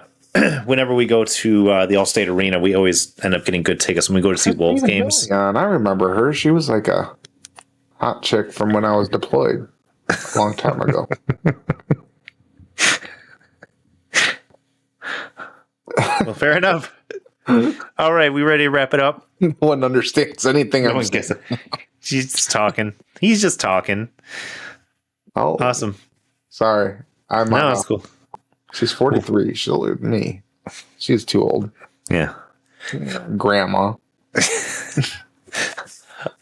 Whenever we go to the Allstate Arena, we always end up getting good tickets when we go to see Wolves games. Yeah, and I remember her. She was like a hot chick from when I was deployed a long time ago. Well, fair enough. All right, we ready to wrap it up? No one understands anything No I'm one saying. gets it. She's just talking. He's just talking. Oh, Awesome. sorry. I'm No, that's cool. She's 43. She's older than me. She's too old. Yeah. Grandma.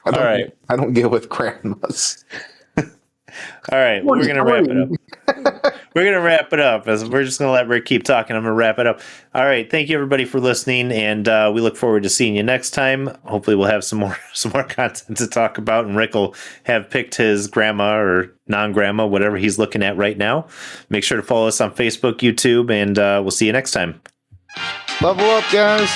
All right. I don't get with grandmas. All right. Well, we're going to wrap it up. We're going to wrap it up. As we're just going to let Rick keep talking. I'm going to wrap it up. All right. Thank you, everybody, for listening. And we look forward to seeing you next time. Hopefully, we'll have some more content to talk about. And Rick will have picked his grandma or non-grandma, whatever he's looking at right now. Make sure to follow us on Facebook, YouTube, and we'll see you next time. Level up, guys.